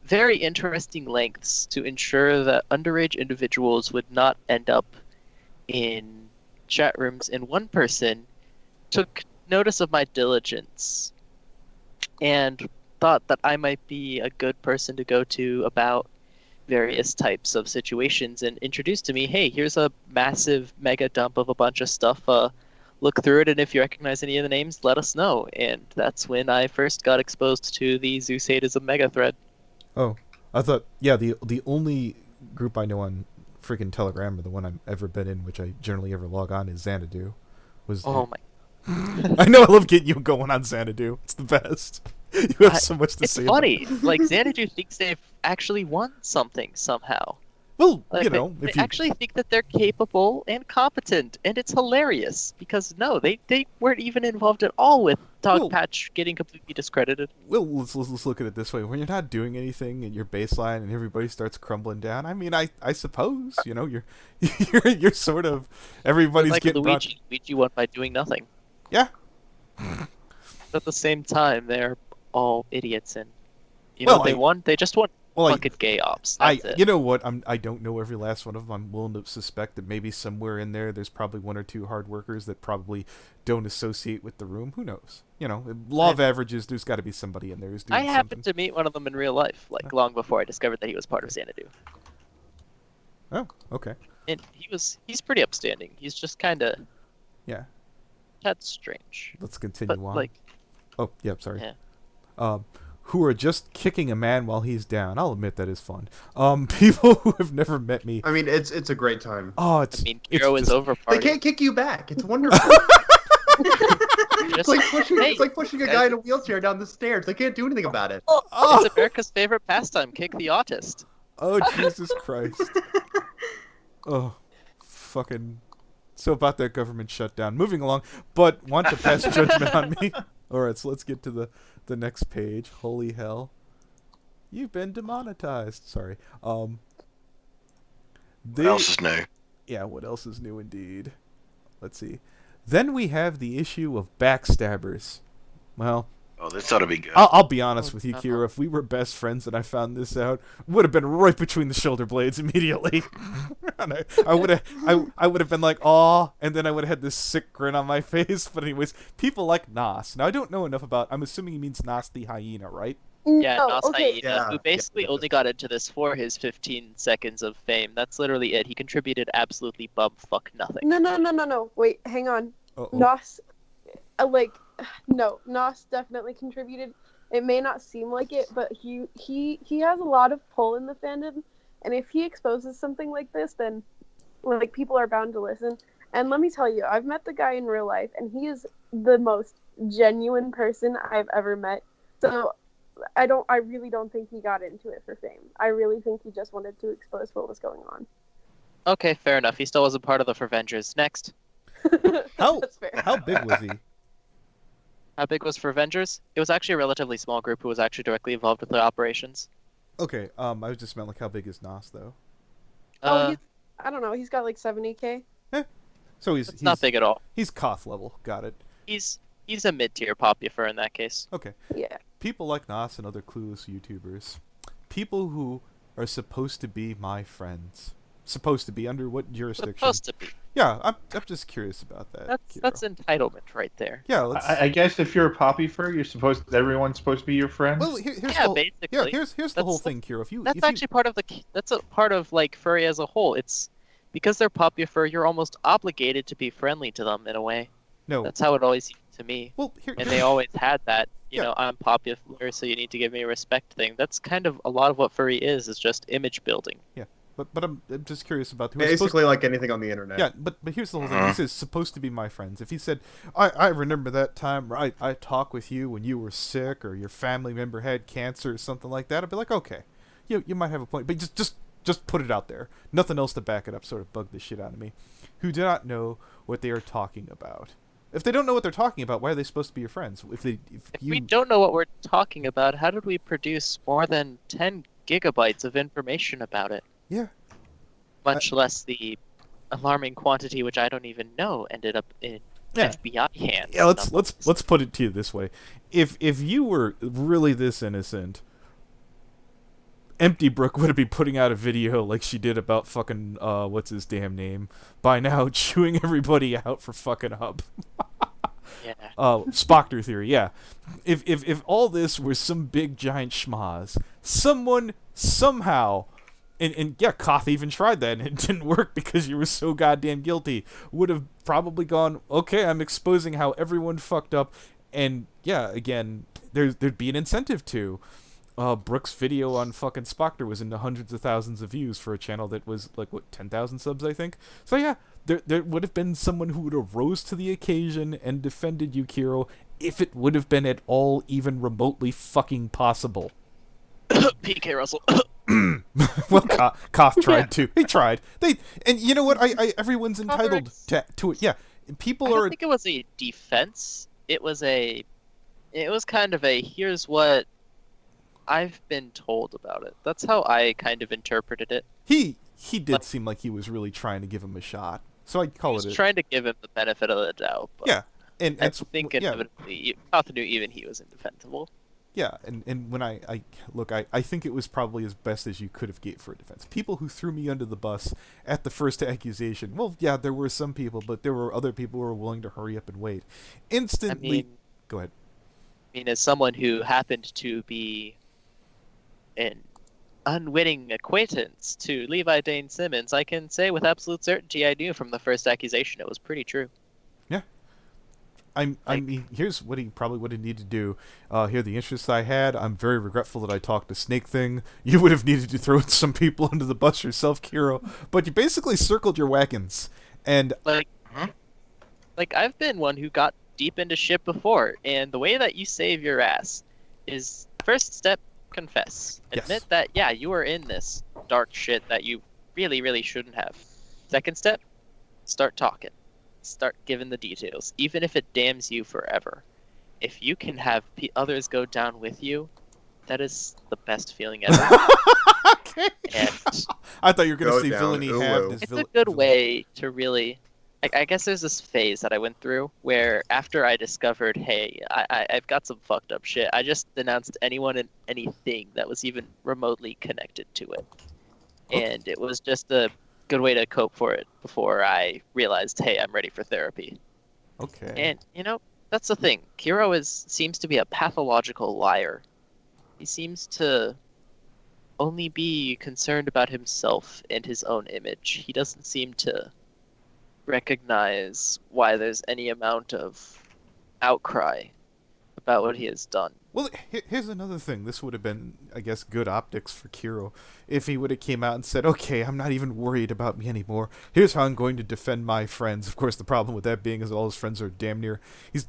very interesting lengths to ensure that underage individuals would not end up in chat rooms, and one person took notice of my diligence and thought that I might be a good person to go to about various types of situations, and introduced to me, hey, here's a massive mega dump of a bunch of stuff, look through it, and if you recognize any of the names, let us know. And that's when I first got exposed to the Zeus sadism mega thread. Oh, I thought, yeah, the only group I know on freaking Telegram, or the one I've ever been in, which I generally ever log on, is Xanadu. Oh my. I know, I love getting you going on Xanadu. It's the best. You have so much to say. It's funny. Like, Xanadu thinks they've actually won something somehow. Well, like, they actually think that they're capable and competent, and it's hilarious because no, they weren't even involved at all with Dogpatch getting completely discredited. Well, let's look at it this way: when you're not doing anything at your baseline and everybody starts crumbling down, I mean, I suppose you're sort of everybody's like getting Luigi won by doing nothing. Yeah. At the same time, they're all idiots, and they just won. Fucking gay ops. That's it. You know what? I don't know every last one of them. I'm willing to suspect that maybe somewhere in there's probably one or two hard workers that probably don't associate with the room. Who knows? Law of averages. There's got to be somebody in there who's doing something. I happened to meet one of them in real life, long before I discovered that he was part of Xanadu. Oh, okay. And he's pretty upstanding. He's just kind of. Yeah. That's strange. Let's continue on. Like. Oh, yeah. Sorry. Yeah. Who are just kicking a man while he's down. I'll admit that is fun. People who have never met me. I mean, it's a great time. Oh, Kero is over. They can't kick you back. It's wonderful. It's like pushing a guy in a wheelchair down the stairs. They can't do anything about it. It's America's favorite pastime. Kick the autist. Oh, Jesus Christ. Oh, fucking. So about that government shutdown. Moving along, but want to pass judgment on me. All right, so let's get to the next page. Holy hell. You've been demonetized. Sorry. What else is new? Yeah, what else is new indeed? Let's see. Then we have the issue of Backstabbers. Well, Oh, this ought to be good. I'll be honest with you, Kira. If we were best friends and I found this out, would have been right between the shoulder blades immediately. And I would have been like, "Aw," and then I would have had this sick grin on my face. But anyways, people like Nas. Now I don't know enough about. I'm assuming he means Nas the hyena, right? Yeah, No, Nas okay. Hyena, who basically only got into this for his 15 seconds of fame. That's literally it. He contributed absolutely bumfuck nothing. No. Wait, hang on. Nos, no, Nos definitely contributed. It may not seem like it, but he has a lot of pull in the fandom, and if he exposes something like this, then like people are bound to listen. And let me tell you, I've met the guy in real life, and he is the most genuine person I've ever met. So I really don't think he got into it for fame. I really think he just wanted to expose what was going on. Okay, fair enough. He still wasn't part of the Forvengers. Next. That's fair. How big was he? How big was Forvengers? It was actually a relatively small group who was actually directly involved with the operations. Okay, I was just meant like how big is Nas though? I don't know. He's got like 70K. So he's not big at all. He's Koth level. Got it. He's a mid-tier popular in that case. Okay. Yeah. People like Nas and other clueless YouTubers. People who are supposed to be my friends. Supposed to be under what jurisdiction? Supposed to be. Yeah, I'm just curious about that. That's entitlement right there. Yeah, I guess if you're a poppy fur, everyone's supposed to be your friend. Well, here's basically. Yeah, here's the whole thing, Kero. That's actually part of that's a part of like furry as a whole. It's because they're poppy fur, you're almost obligated to be friendly to them in a way. No. That's how it always seemed to me. Well, and they always had that, you know, I'm popular, so you need to give me a respect thing. That's kind of a lot of what furry is just image building. Yeah. But I'm just curious about who basically like anything on the internet. Yeah, but here's the whole thing. He says supposed to be my friends. If he said, I remember that time where I talked with you when you were sick or your family member had cancer or something like that, I'd be like, okay, you might have a point, but just put it out there. Nothing else to back it up. Sort of bugged the shit out of me. Who do not know what they are talking about. If they don't know what they're talking about, why are they supposed to be your friends? If we don't know what we're talking about, how did we produce more than 10 gigabytes of information about it? Yeah. Much less the alarming quantity, which I don't even know, ended up in FBI hands. Yeah, let's put it to you this way: if you were really this innocent, Empty Brook would be putting out a video like she did about fucking what's his damn name by now, chewing everybody out for fucking up. Yeah. Spockter theory, yeah. If all this were some big giant schmaz, someone somehow, and yeah, Koth even tried that and it didn't work because you were so goddamn guilty, would have probably gone, okay, I'm exposing how everyone fucked up, and yeah, again, there'd be an incentive to. Brooks' video on fucking Spockter was in the hundreds of thousands of views for a channel that was like, what, 10,000 subs, I think? So yeah, there would have been someone who would have rose to the occasion and defended you, Kero, if it would have been at all even remotely fucking possible. PK Russell. Well, Koth tried too. He tried. And you know what? Everyone's entitled to it. Yeah, people I don't think it was a defense. It was kind of a here's what I've been told about it. That's how I kind of interpreted it. He did seem like he was really trying to give him a shot. So I'd call it. He was trying to give him the benefit of the doubt. But yeah, and I think inevitably, Koth knew even he was indefensible. Yeah, and when I think it was probably as best as you could have gave for a defense. People who threw me under the bus at the first accusation, well, yeah, there were some people, but there were other people who were willing to hurry up and wait. Instantly, go ahead. I mean, as someone who happened to be an unwitting acquaintance to Levi Dane Simmons, I can say with absolute certainty I knew from the first accusation it was pretty true. Yeah. I mean, here's what he probably would have needed to do. Here are the interests I had. I'm very regretful that I talked to Snake Thing. You would have needed to throw some people under the bus yourself, Kero. But you basically circled your wagons. And like I've been one who got deep into shit before, and the way that you save your ass is first step, confess. Admit that, yeah, you were in this dark shit that you really, really shouldn't have. Second step, start talking. Start giving the details, even if it damns you forever. If you can have others go down with you, that is the best feeling ever. Okay. And I thought you were going to say villainy halved. It's a good way to really I guess there's this phase that I went through where after I discovered, hey, I've got some fucked up shit, I just denounced anyone and anything that was even remotely connected to it. And it was just a good way to cope for it before I realized, hey, I'm ready for therapy. Okay. And, you know, that's the thing. Kero seems to be a pathological liar. He seems to only be concerned about himself and his own image. He doesn't seem to recognize why there's any amount of outcry about what he has done. Well, here's another thing. This would have been, I guess, good optics for Kero if he would have came out and said, okay, I'm not even worried about me anymore. Here's how I'm going to defend my friends. Of course, the problem with that being is all his friends are damn near... He's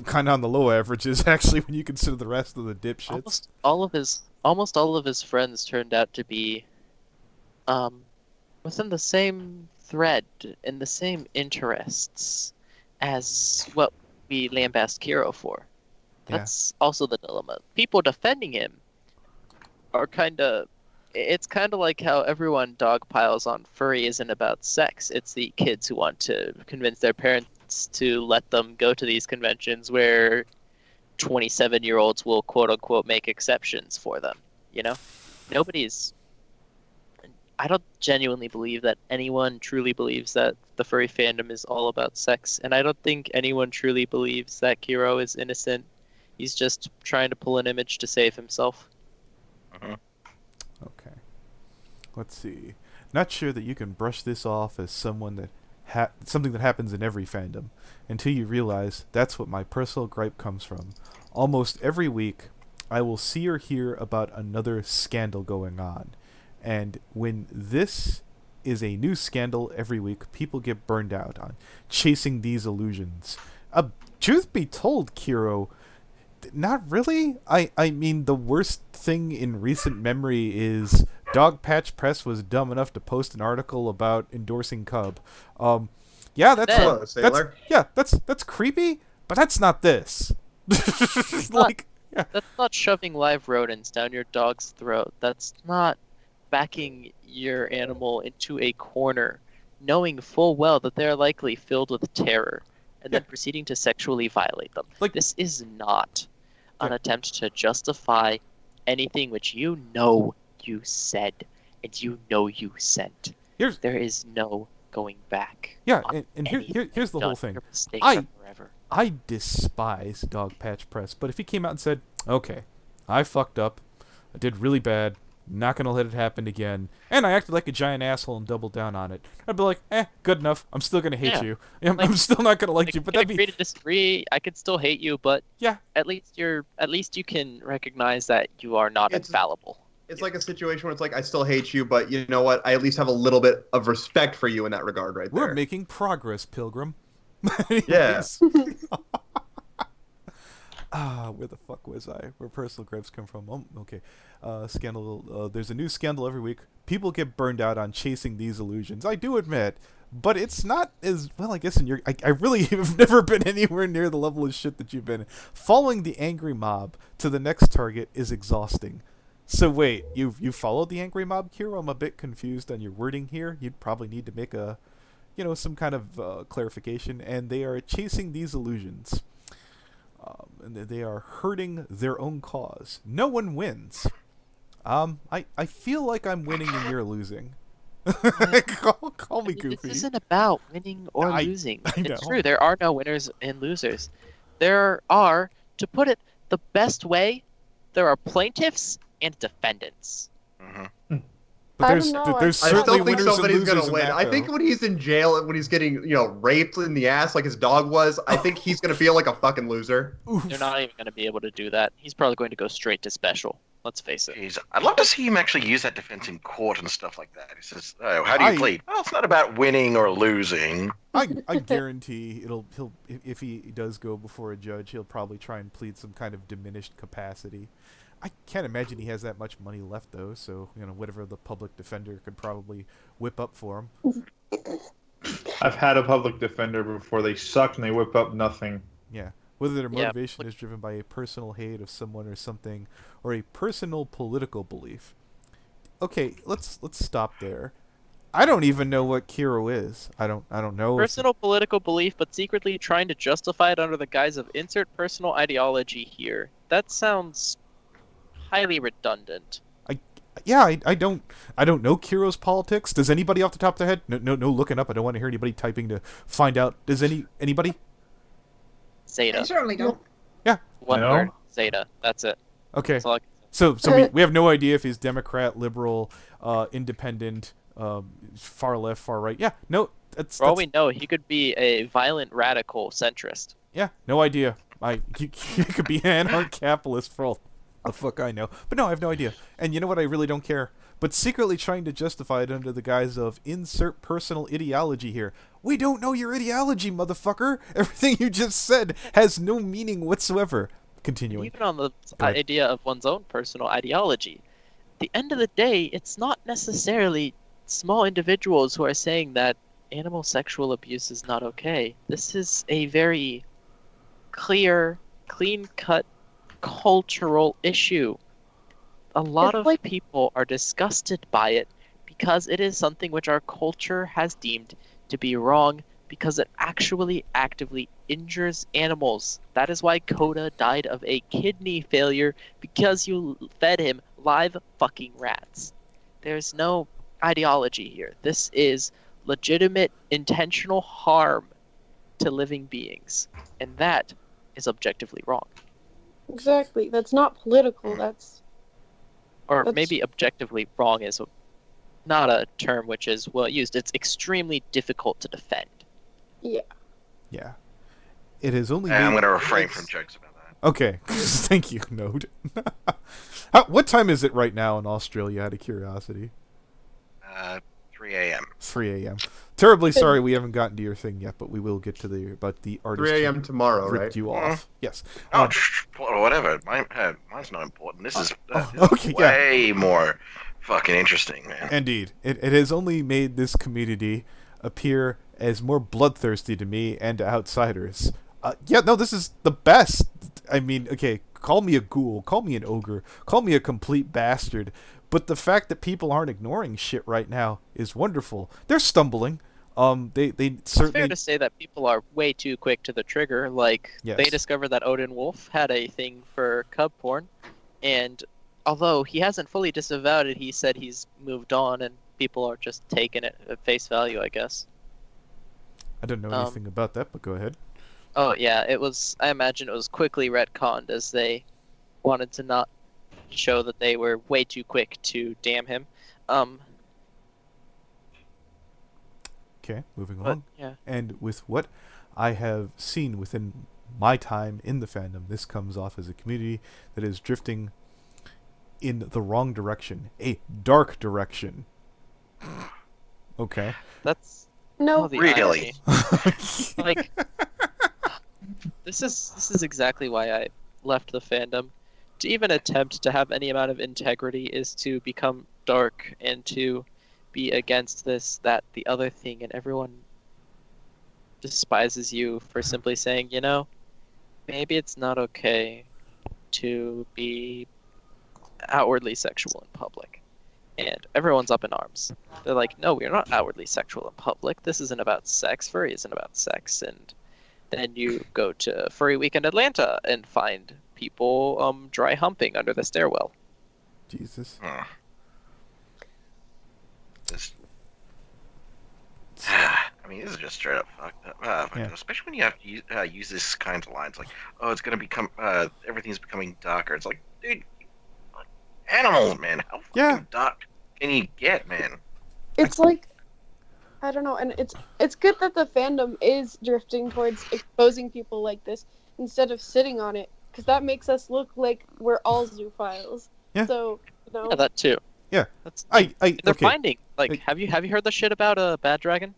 kind of on the low averages, actually, when you consider the rest of the dipshits. Almost all of his friends turned out to be within the same thread and the same interests as what we lambast Kero for. That's also the dilemma. People defending him are it's kind of like how everyone dogpiles on furry isn't about sex. It's the kids who want to convince their parents to let them go to these conventions where 27-year-olds will quote-unquote make exceptions for them, you know? I don't genuinely believe that anyone truly believes that the furry fandom is all about sex, and I don't think anyone truly believes that Kero is innocent. He's just trying to pull an image to save himself. Okay. Let's see. Not sure that you can brush this off as someone that something that happens in every fandom until you realize that's what my personal gripe comes from. Almost every week, I will see or hear about another scandal going on. And when this is a new scandal every week, people get burned out on chasing these illusions. Truth be told, Kero, not really. I mean, the worst thing in recent memory is Dogpatch Press was dumb enough to post an article about endorsing Cub. That's creepy, but that's not this. That's not shoving live rodents down your dog's throat. That's not backing your animal into a corner, knowing full well that they're likely filled with terror, and then proceeding to sexually violate them. This is not an attempt to justify anything which you know you said and you know you sent. There is no going back. Yeah, and here's the whole thing. I despise Dogpatch Press, but if he came out and said, okay, I fucked up, I did really bad, not gonna let it happen again, and I acted like a giant asshole and doubled down on it, I'd be like, good enough, I'm still gonna hate you. I'm still not gonna like you, but that'd be... agree to disagree, I could still hate you, but at least you can recognize that you are not infallible. It's like a situation where it's like, I still hate you, but you know what, I at least have a little bit of respect for you in that regard there. We're making progress, Pilgrim. Yes. Where the fuck was I? Where personal gripes come from? Oh, okay. Scandal. There's a new scandal every week. People get burned out on chasing these illusions. I do admit, but it's not as well. I guess I really have never been anywhere near the level of shit that you've been. Following the angry mob to the next target is exhausting. So wait, you followed the angry mob, Kero? I'm a bit confused on your wording here. You'd probably need to make some kind of clarification. And they are chasing these illusions. And they are hurting their own cause. No one wins. I feel like I'm winning and you're losing. call me goofy. This isn't about winning or losing. It's true, there are no winners and losers. There are, to put it the best way, there are plaintiffs and defendants. But there's certainly winners and losers gonna win. in that, I think when he's in jail, when he's getting raped in the ass like his dog was, I think he's gonna feel like a fucking loser. They're not even gonna be able to do that. He's probably going to go straight to special. Let's face it. I'd love to see him actually use that defense in court and stuff like that. He says, "Oh, how do you plead?" Well, it's not about winning or losing. I guarantee he'll if he does go before a judge, he'll probably try and plead some kind of diminished capacity. I can't imagine he has that much money left, though, so, whatever the public defender could probably whip up for him. I've had a public defender before. They suck and they whip up nothing. Yeah. Whether their motivation is driven by a personal hate of someone or something, or a personal political belief. Okay, let's stop there. I don't even know what Kero is. I don't know. Personal political belief, but secretly trying to justify it under the guise of insert personal ideology here. That sounds highly redundant. I don't know Kiro's politics. Does anybody off the top of their head? No looking up. I don't want to hear anybody typing to find out. Does anybody? I Zeta. certainly don't. Yeah. One word. Zeta. That's it. Okay. That's all I can say. So we have no idea if he's Democrat, liberal, independent, far left, far right. Yeah. No. For all we know, he could be a violent radical centrist. Yeah. No idea. He could be an anarcho-capitalist for all the fuck I know. But no, I have no idea. And you know what? I really don't care. But secretly trying to justify it under the guise of insert personal ideology here. We don't know your ideology, motherfucker. Everything you just said has no meaning whatsoever. Continuing. Even on the idea of one's own personal ideology. At the end of the day, it's not necessarily small individuals who are saying that animal sexual abuse is not okay. This is a very clear, clean-cut cultural issue. A lot of people are disgusted by it because it is something which our culture has deemed to be wrong because it actually actively injures animals. That is why Coda died of a kidney failure, because you fed him live fucking rats. There's no ideology here. This is legitimate intentional harm to living beings, and that is objectively wrong. Exactly. That's not political. That's maybe objectively wrong is not a term which is well used. It's extremely difficult to defend. Yeah. Yeah. It is only. I'm going to refrain from jokes about that. Okay. Thank you, Node. What time is it right now in Australia, out of curiosity? 3 a.m. 3 a.m. Terribly sorry we haven't gotten to your thing yet, but we will get to the artist. 3 a.m. tomorrow, ripped right? you off. Yes. Oh, whatever. Mine's not important. This is okay, way more fucking interesting, man. Indeed. It has only made this community appear as more bloodthirsty to me and to outsiders. This is the best. I mean, okay, call me a ghoul, call me an ogre, call me a complete bastard, but the fact that people aren't ignoring shit right now is wonderful. They're stumbling. They certainly. It's fair to say that people are way too quick to the trigger. Like, yes. They discovered that Odin Wolf had a thing for cub porn, and although he hasn't fully disavowed it, he said he's moved on, and people are just taking it at face value, I guess. I don't know anything about that, but go ahead. Oh yeah, I imagine it was quickly retconned as they wanted to not show that they were way too quick to damn him. Okay, moving on. Yeah. And with what I have seen within my time in the fandom, this comes off as a community that is drifting in the wrong direction, a dark direction. Okay. That's no, really. Like, this is exactly why I left the fandom. To even attempt to have any amount of integrity is to become dark and to be against this, that, the other thing, and everyone despises you for simply saying, maybe it's not okay to be outwardly sexual in public. And everyone's up in arms. They're like, no, we're not outwardly sexual in public. This isn't about sex. Furry isn't about sex. And then you go to Furry Weekend Atlanta and find people dry humping under the stairwell. Jesus. This is just straight up fucked up. Yeah. Especially when you have to use this kind of lines like, oh, it's going to become, everything's becoming darker. It's like, dude, animals, man. How fucking dark can you get, man? It's like, I don't know, and it's good that the fandom is drifting towards exposing people like this instead of sitting on it, because that makes us look like we're all zoophiles. Yeah. So, Yeah, that too. Yeah. That's they're finding, like, have you heard the shit about a bad dragon?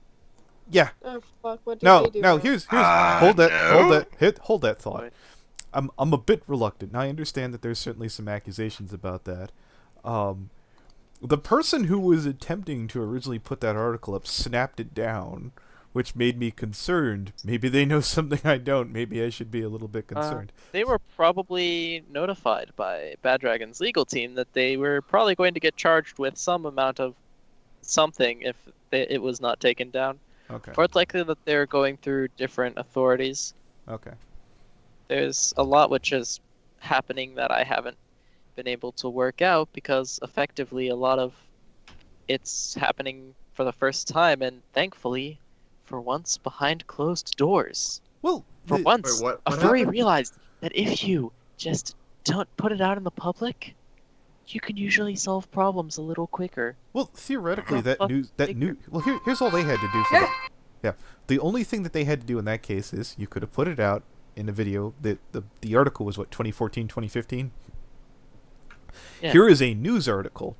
Yeah. Oh fuck! What did they do? No. Here's hold that thought. I'm a bit reluctant. Now I understand that there's certainly some accusations about that. The person who was attempting to originally put that article up snapped it down, which made me concerned. Maybe they know something I don't. Maybe I should be a little bit concerned. They were probably notified by Bad Dragon's legal team that they were probably going to get charged with some amount of something if it was not taken down. Okay. Or it's likely that they're going through different authorities. Okay. There's a lot which is happening that I haven't been able to work out because effectively a lot of it's happening for the first time and thankfully for once behind closed doors. Well, for once, Wait, what a furry happened? realized that if you just don't put it out in the public, you can usually solve problems a little quicker. Well, theoretically, Uh-huh. here's all they had to do for that. Yeah, the only thing that they had to do in that case is you could have put it out in a video. The article was what, 2014, 2015. Yeah. Here is a news article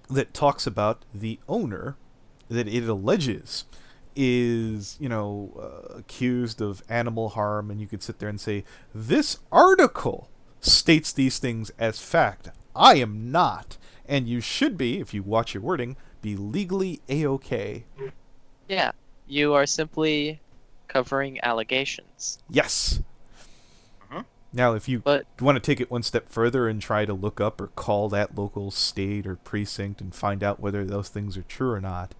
that talks about the owner that it alleges is, accused of animal harm, and you could sit there and say, this article states these things as fact. I am not. And you should be, if you watch your wording, be legally A-OK. Yeah, you are simply covering allegations. Yes. Uh-huh. Now, if you But want to take it one step further and try to look up or call that local state or precinct and find out whether those things are true or not,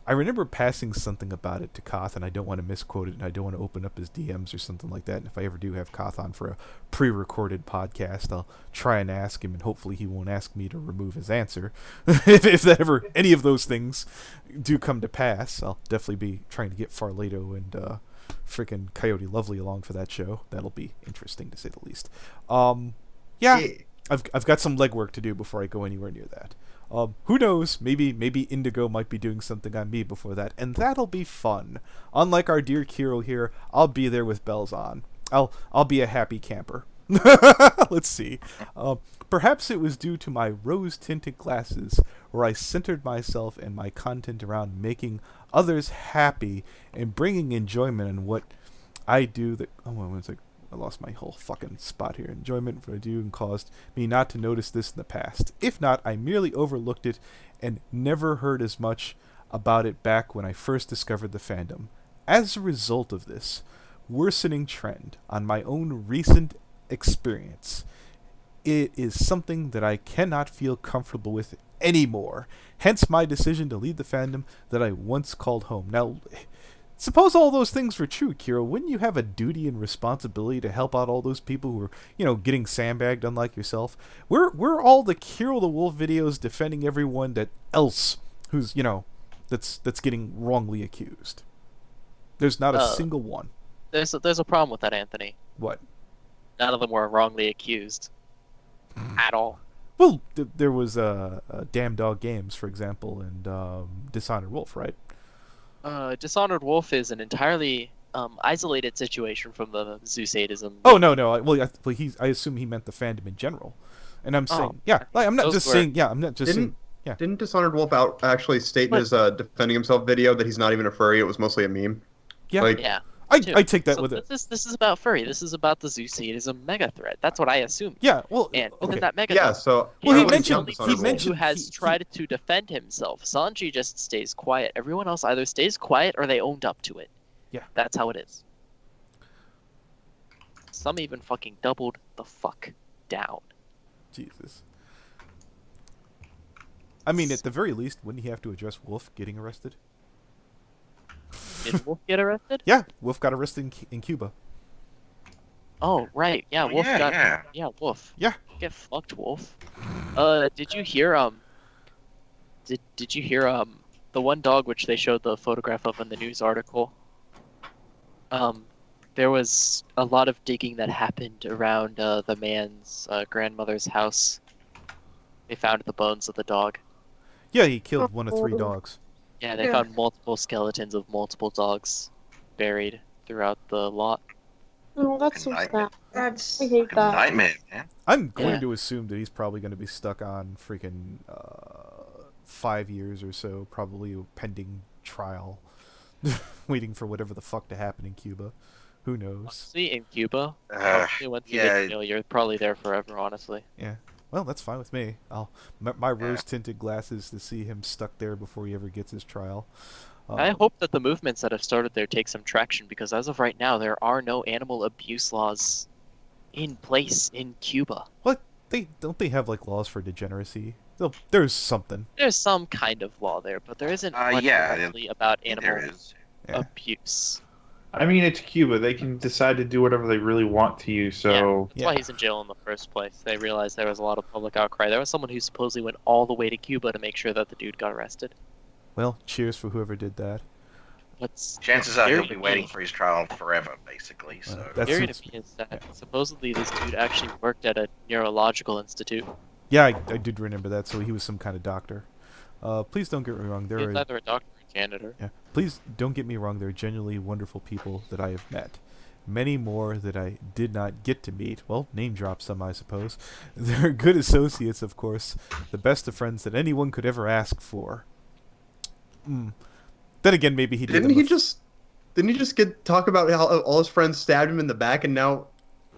I remember passing something about it to Koth, and I don't want to misquote it, and I don't want to open up his DMs or something like that. And if I ever do have Koth on for a pre-recorded podcast, I'll try and ask him, and hopefully he won't ask me to remove his answer. if that ever any of those things do come to pass, I'll definitely be trying to get Farleto and freaking Coyote Lovely along for that show. That'll be interesting to say the least. Yeah. I've got some legwork to do before I go anywhere near that. Who knows? Maybe Indigo might be doing something on me before that, and that'll be fun. Unlike our dear Kero here, I'll be there with bells on. I'll be a happy camper. Let's see. Perhaps it was due to my rose-tinted glasses, where I centered myself and my content around making others happy and bringing enjoyment in what I do. I lost my whole fucking spot here. Enjoyment for I do and caused me not to notice this in the past. If not, I merely overlooked it and never heard as much about it back when I first discovered the fandom. As a result of this worsening trend on my own recent experience, it is something that I cannot feel comfortable with anymore. Hence my decision to leave the fandom that I once called home. Now, suppose all those things were true, Kero. Wouldn't you have a duty and responsibility to help out all those people who are, getting sandbagged, unlike yourself? We're all the Kero the Wolf videos defending everyone that else who's, that's getting wrongly accused. There's not a single one. There's a problem with that, Anthony. What? None of them were wrongly accused. At all. Well, there was Damn Dog Games, for example, and Dishonored Wolf, right? Dishonored Wolf is an entirely isolated situation from the zoo sadism. Oh no! I assume he meant the fandom in general, and I'm saying, I'm not just saying, Didn't Dishonored Wolf actually state in his defending himself video that he's not even a furry? It was mostly a meme. Yeah, yeah. I take that with it. This is about furry. This is about the zoo sadism mega threat. That's what I assume. Yeah, well, and okay. within that mega Yeah, so well, he mentioned who has tried to defend himself. Sanji just stays quiet. Everyone else either stays quiet or they owned up to it. Yeah, that's how it is. Some even fucking doubled the fuck down. Jesus. I mean, at the very least, wouldn't he have to address Wolf getting arrested? Did Wolf get arrested? Yeah, Wolf got arrested in Cuba. Oh right, yeah, Wolf got Wolf. Yeah. Get fucked, Wolf. Did you hear Did you hear the one dog which they showed the photograph of in the news article? There was a lot of digging that happened around the man's grandmother's house. They found the bones of the dog. Yeah, he killed one of 3 dogs. Yeah, they found multiple skeletons of multiple dogs buried throughout the lot. Oh, that's so sad. I hate that. Nightmare, man. I'm going to assume that he's probably going to be stuck on freaking 5 years or so, probably pending trial, waiting for whatever the fuck to happen in Cuba. Who knows? Honestly, in Cuba, once you yeah. get jail, you're probably there forever, honestly. Yeah. Well, that's fine with me. My rose-tinted glasses to see him stuck there before he ever gets his trial. I hope that the movements that have started there take some traction, because as of right now, there are no animal abuse laws in place in Cuba. What? They have like laws for degeneracy. There's something. There's some kind of law there, but there isn't much directly about animal abuse. I mean, it's Cuba. They can decide to do whatever they really want to you, so... That's why he's in jail in the first place. They realized there was a lot of public outcry. There was someone who supposedly went all the way to Cuba to make sure that the dude got arrested. Well, cheers for whoever did that. Chances are he'll be waiting for his trial forever, basically. So scary to me is that supposedly this dude actually worked at a neurological institute. Yeah, I did remember that. So he was some kind of doctor. Please don't get me wrong. He's either a doctor or a janitor. Yeah. Please don't get me wrong. They're genuinely wonderful people that I have met. Many more that I did not get to meet. Well, name drop some, I suppose. They're good associates, of course. The best of friends that anyone could ever ask for. Then again, maybe he didn't. Didn't he just talk about how all his friends stabbed him in the back, and now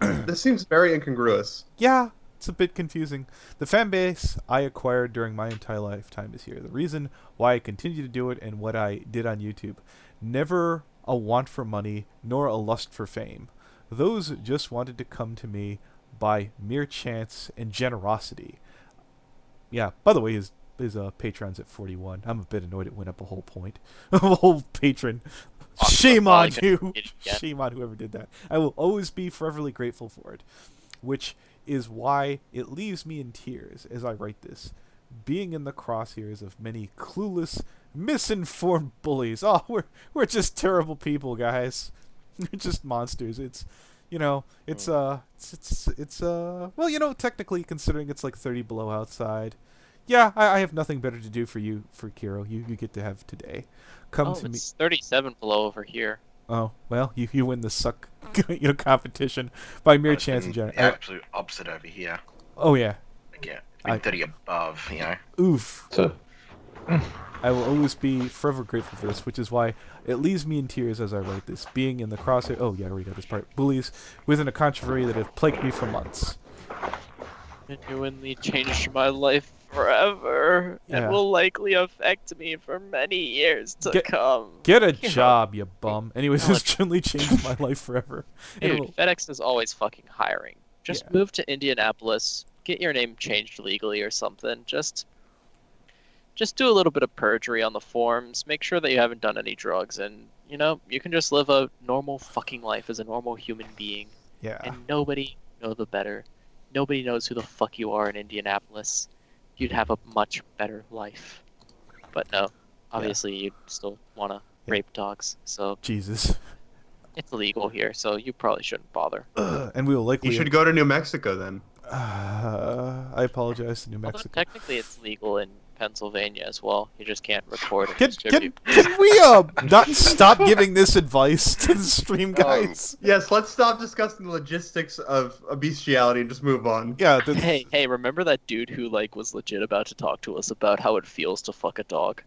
this seems very incongruous. Yeah, it's a bit confusing. The fan base I acquired during my entire lifetime is here. The reason why I continue to do it and what I did on YouTube. Never a want for money, nor a lust for fame. Those just wanted to come to me by mere chance and generosity. Yeah, by the way, his Patreon's at 41. I'm a bit annoyed it went up a whole point. A whole patron. Shame on you. Shame on whoever did that. I will always be foreverly grateful for it. Which is why it leaves me in tears as I write this. Being in the crosshairs of many clueless, misinformed bullies. Oh, we're just terrible people, guys. We're just monsters. It's well, technically considering it's like 30 below outside. Yeah, I have nothing better to do for Kero. You get to have today. Come to me. It's 37 below over here. Oh, well, you win the suck competition by mere chance and general. Absolute opposite over here. Oh yeah. Yeah, it's been 30 above, you know. Oof. I will always be forever grateful for this, which is why it leaves me in tears as I write this. Being in the crosshair. Oh yeah, we got this part. Bullies within a controversy that have plagued me for months. Genuinely changed my life forever. Yeah. It will likely affect me for many years to come. Get a job, you bum. Anyways, it's generally changed my life forever. Dude, FedEx is always fucking hiring. Just move to Indianapolis, get your name changed legally or something. Just do a little bit of perjury on the forms. Make sure that you haven't done any drugs, and you can just live a normal fucking life as a normal human being. Yeah. And nobody knows the better. Nobody knows who the fuck you are in Indianapolis. You'd have a much better life. But no, obviously you'd still want to rape dogs. So Jesus. It's illegal here, so you probably shouldn't bother. And we will likely... You should go to New Mexico then. I apologize to New Mexico. Although technically it's legal in Pennsylvania as well. You just can't record and distribute. Can we not stop giving this advice to the stream, guys? Yes, let's stop discussing the logistics of bestiality and just move on. Yeah. Hey, remember that dude who was legit about to talk to us about how it feels to fuck a dog?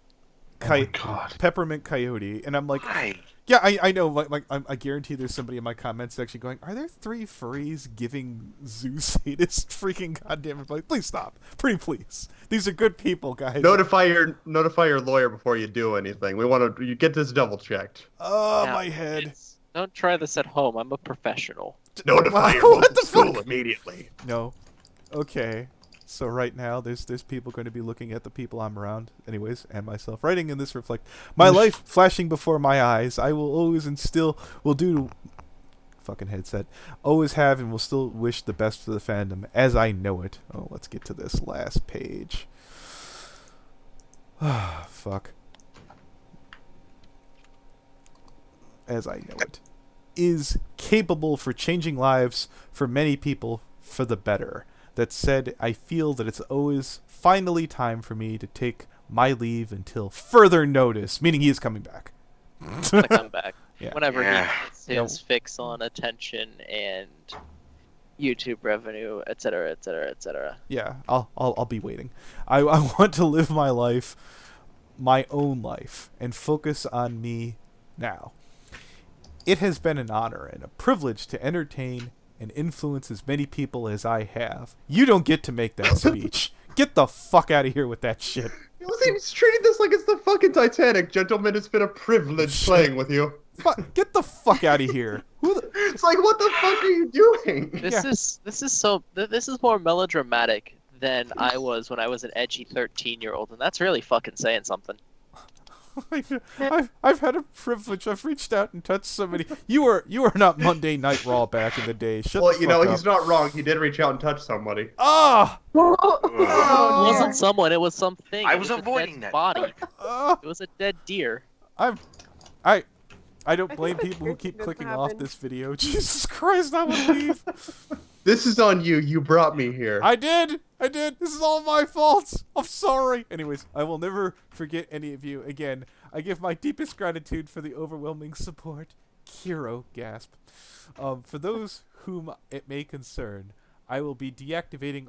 Oh my God. Peppermint Coyote, and I'm like, Hi. yeah, I know. Like, I guarantee there's somebody in my comments actually going, "Are there 3 furries giving zoo sadist freaking goddamn advice? Please stop, pretty please. These are good people, guys." Notify your lawyer before you do anything. We want to get this double checked. Oh, my head. Don't try this at home. I'm a professional. Notify your local school immediately. No. Okay. So right now, there's people going to be looking at the people I'm around, anyways, and myself. Writing in this reflect my life flashing before my eyes. I will always and still will do. Fucking headset. Always have and will still wish the best for the fandom as I know it. Oh, let's get to this last page. Ah, fuck. As I know it, is capable for changing lives for many people for the better. That said, I feel that it's always finally time for me to take my leave until further notice, meaning he is coming back. To come back. Yeah. Whenever he gets his fix on attention and YouTube revenue, etc., etc., etc. Yeah, I'll be waiting. I want to live my life, my own life, and focus on me now. It has been an honor and a privilege to entertain and influence as many people as I have. You don't get to make that speech. Get the fuck out of here with that shit. He's treating this like it's the fucking Titanic. Gentlemen, it's been a privilege playing with you. Get the fuck out of here. It's like, what the fuck are you doing? This is more melodramatic than I was when I was an edgy 13-year-old, and that's really fucking saying something. I've had a privilege. I've reached out and touched somebody. You were not Monday Night Raw back in the day. Shut the fuck up. He's not wrong. He did reach out and touch somebody. Ah! It wasn't someone. It was something. I was avoiding that body. It was a dead deer. I don't blame people who keep clicking off this video. Jesus Christ, I would leave. This is on you. You brought me here. I did. This is all my fault. I'm sorry. Anyways, I will never forget any of you. Again, I give my deepest gratitude for the overwhelming support. Kero, gasp. For those whom it may concern, I will be deactivating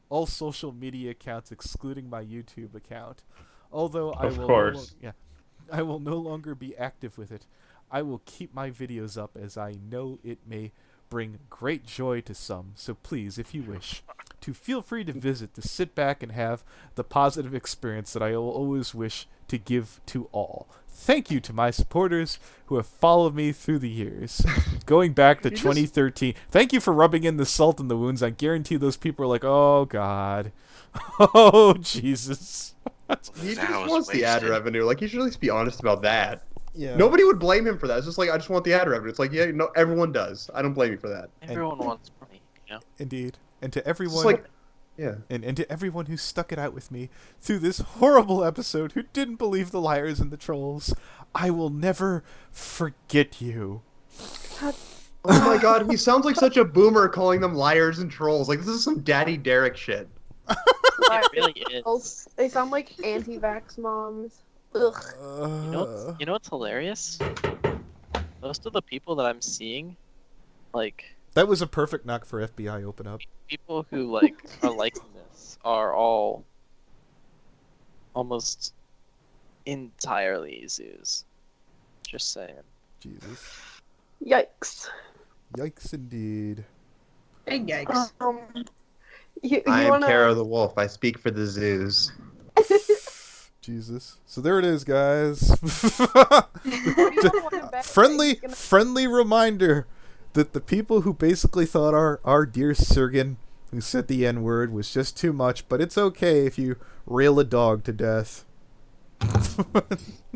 all social media accounts, excluding my YouTube account. Although I will no longer be active with it. I will keep my videos up as I know it may bring great joy to some. So please, if you wish, to feel free to visit, to sit back and have the positive experience that I will always wish to give to all. Thank you to my supporters who have followed me through the years, going back to 2013. Thank you for rubbing in the salt in the wounds. I guarantee those people are like, oh God, oh Jesus. He just wants the ad revenue. Like, he should at least be honest about that. Yeah. Nobody would blame him for that. It's just like, I just want the ad revenue. It's like, yeah, no, everyone does. I don't blame you for that. Everyone wants money, you know? Indeed. And to everyone, like, yeah, and to everyone who stuck it out with me through this horrible episode, who didn't believe the liars and the trolls, I will never forget you. Oh my God, he sounds like such a boomer calling them liars and trolls. Like, this is some Daddy Derek shit. It really is. They sound like anti-vax moms. Ugh. You know what's hilarious? Most of the people that I'm seeing, like... That was a perfect knock for FBI open up. People who, like, are liking this are all almost entirely zoos. Just saying. Jesus. Yikes. Yikes indeed. Big yikes. I am Kero the Wolf. I speak for the zoos. Jesus. So there it is, guys. friendly reminder that the people who basically thought our dear Sergen, who said the N-word, was just too much, but it's okay if you rail a dog to death.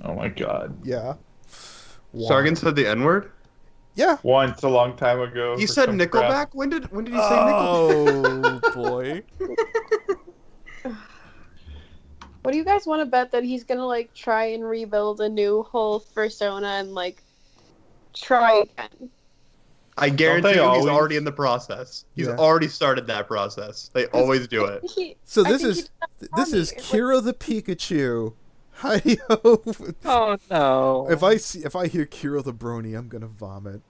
Oh my God. Yeah. Sargon said the N-word? Yeah. Once a long time ago. He said Nickelback? When did he say Nickelback? Oh boy. What do you guys want to bet that he's gonna like try and rebuild a new whole persona and like try again? I guarantee you he's already in the process. He's already started that process. They always do it. So this is Kero the Pikachu. Hi-ho. Oh no. If I hear Kero the Brony, I'm gonna vomit.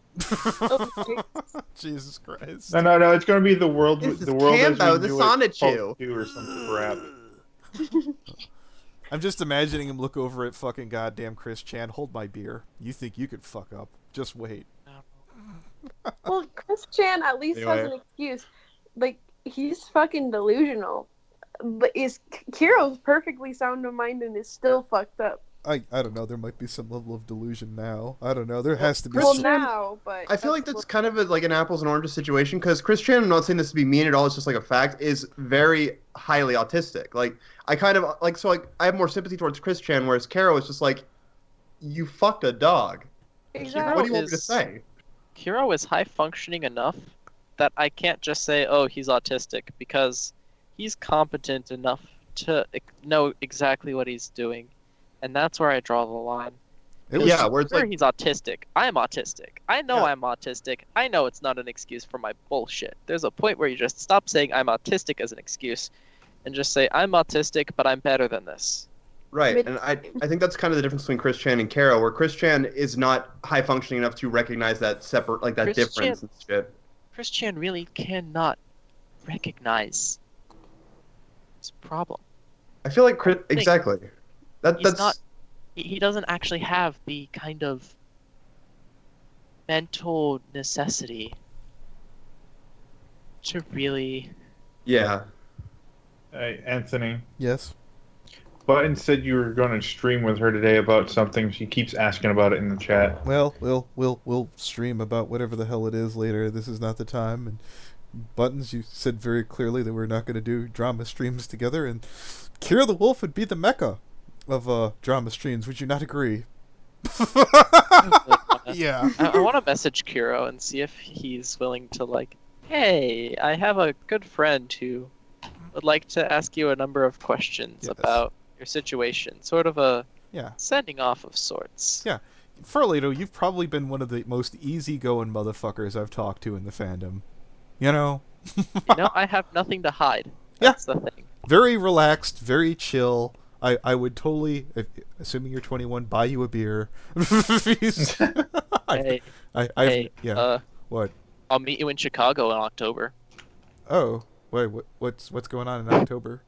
Jesus Christ. No, it's gonna be the world. This is the world Cambo, as we the knew Sonichu. it, or some crap. I'm just imagining him look over at fucking goddamn Chris Chan. Hold my beer. You think you could fuck up? Just wait. Well, Chris Chan at least has an excuse. Like, he's fucking delusional. But Kiro's perfectly sound of mind and is still fucked up. I don't know. There might be some level of delusion now. I don't know. There has to be. But I feel like that's kind of like an apples and oranges situation because Chris Chan, I'm not saying this to be mean at all. It's just like a fact. Is very highly autistic. Like I kind of like I have more sympathy towards Chris Chan, whereas Kero is just like, you fucked a dog. Exactly. What do you want me to say? Kero is high functioning enough that I can't just say, oh, he's autistic, because he's competent enough to know exactly what he's doing. And that's where I draw the line. Where it's like he's autistic. I'm autistic. I know I'm autistic. I know it's not an excuse for my bullshit. There's a point where you just stop saying I'm autistic as an excuse and just say I'm autistic, but I'm better than this. Right, and I think that's kind of the difference between Chris Chan and Kero, where Chris Chan is not high functioning enough to recognize that difference and shit. Chris Chan really cannot recognize his problem. I feel like exactly. He doesn't actually have the kind of mental necessity to really... Yeah. Hey, Anthony. Yes? Button said you were going to stream with her today about something. She keeps asking about it in the chat. Well, we'll stream about whatever the hell it is later. This is not the time. And Buttons, you said very clearly that we're not going to do drama streams together, and Kero the Wolf would be the mecca of drama streams. Would you not agree? Yeah. I want to message Kero and see if he's willing to, like, hey, I have a good friend who would like to ask you a number of questions about your situation. Sort of a sending off of sorts. Yeah. Furlito, you've probably been one of the most easygoing motherfuckers I've talked to in the fandom. You know? I have nothing to hide. That's the thing. Very relaxed, very chill. I would totally, assuming you're 21, buy you a beer. What? I'll meet you in Chicago in October. Oh, wait, what's going on in October?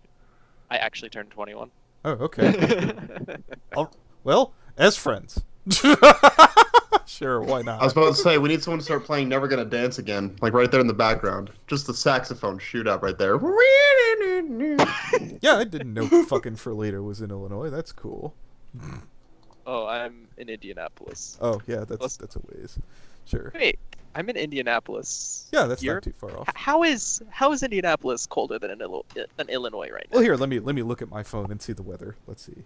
I actually turned 21. Oh, okay. Well, as friends. Sure, why not? I was about to say, we need someone to start playing Never Gonna Dance Again, like right there in the background. Just the saxophone shoot up right there. Yeah, I didn't know fucking Furlito was in Illinois. That's cool. Oh, I'm in Indianapolis. Oh, yeah, that's a ways. Sure. Wait, I'm in Indianapolis. Yeah, that's not too far off. How is Indianapolis colder than Illinois right now? Well, here, let me look at my phone and see the weather. Let's see.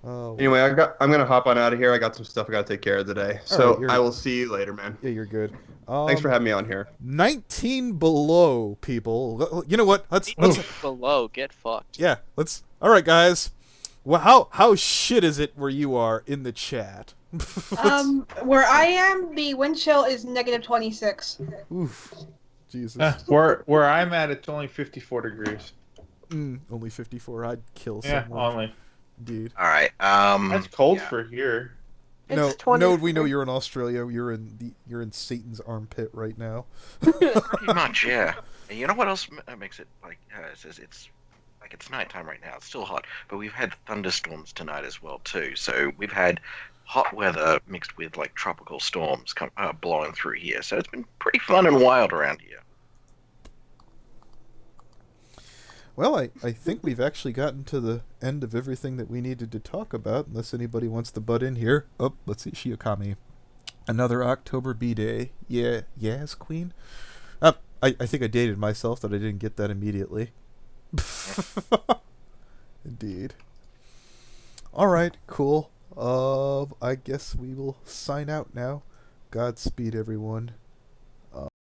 Anyway, I'm gonna hop on out of here. I got some stuff I gotta take care of today. So right, I will see you later, man. Yeah, you're good. Thanks for having me on here. 19 below, people. You know what? Let's below. Get fucked. Yeah, let's. All right, guys. Well, how shit is it where you are in the chat? Where I am, the wind chill is -26. Oof. Jesus. Where I'm at, it's only 54 degrees. Only 54. I'd kill someone. Yeah, only. Indeed. All right. That's cold for here. No, we know you're in Australia. You're in Satan's armpit right now. Pretty much, yeah. And you know what else makes it like says it's like it's nighttime right now. It's still hot, but we've had thunderstorms tonight as well too. So we've had hot weather mixed with like tropical storms blowing through here. So it's been pretty fun and wild around here. Well, I think we've actually gotten to the end of everything that we needed to talk about, unless anybody wants to butt in here. Oh, let's see, Shiokami. Another October B-Day. Yeah, yes, Queen? I think I dated myself that I didn't get that immediately. Indeed. Alright, cool. I guess we will sign out now. Godspeed, everyone.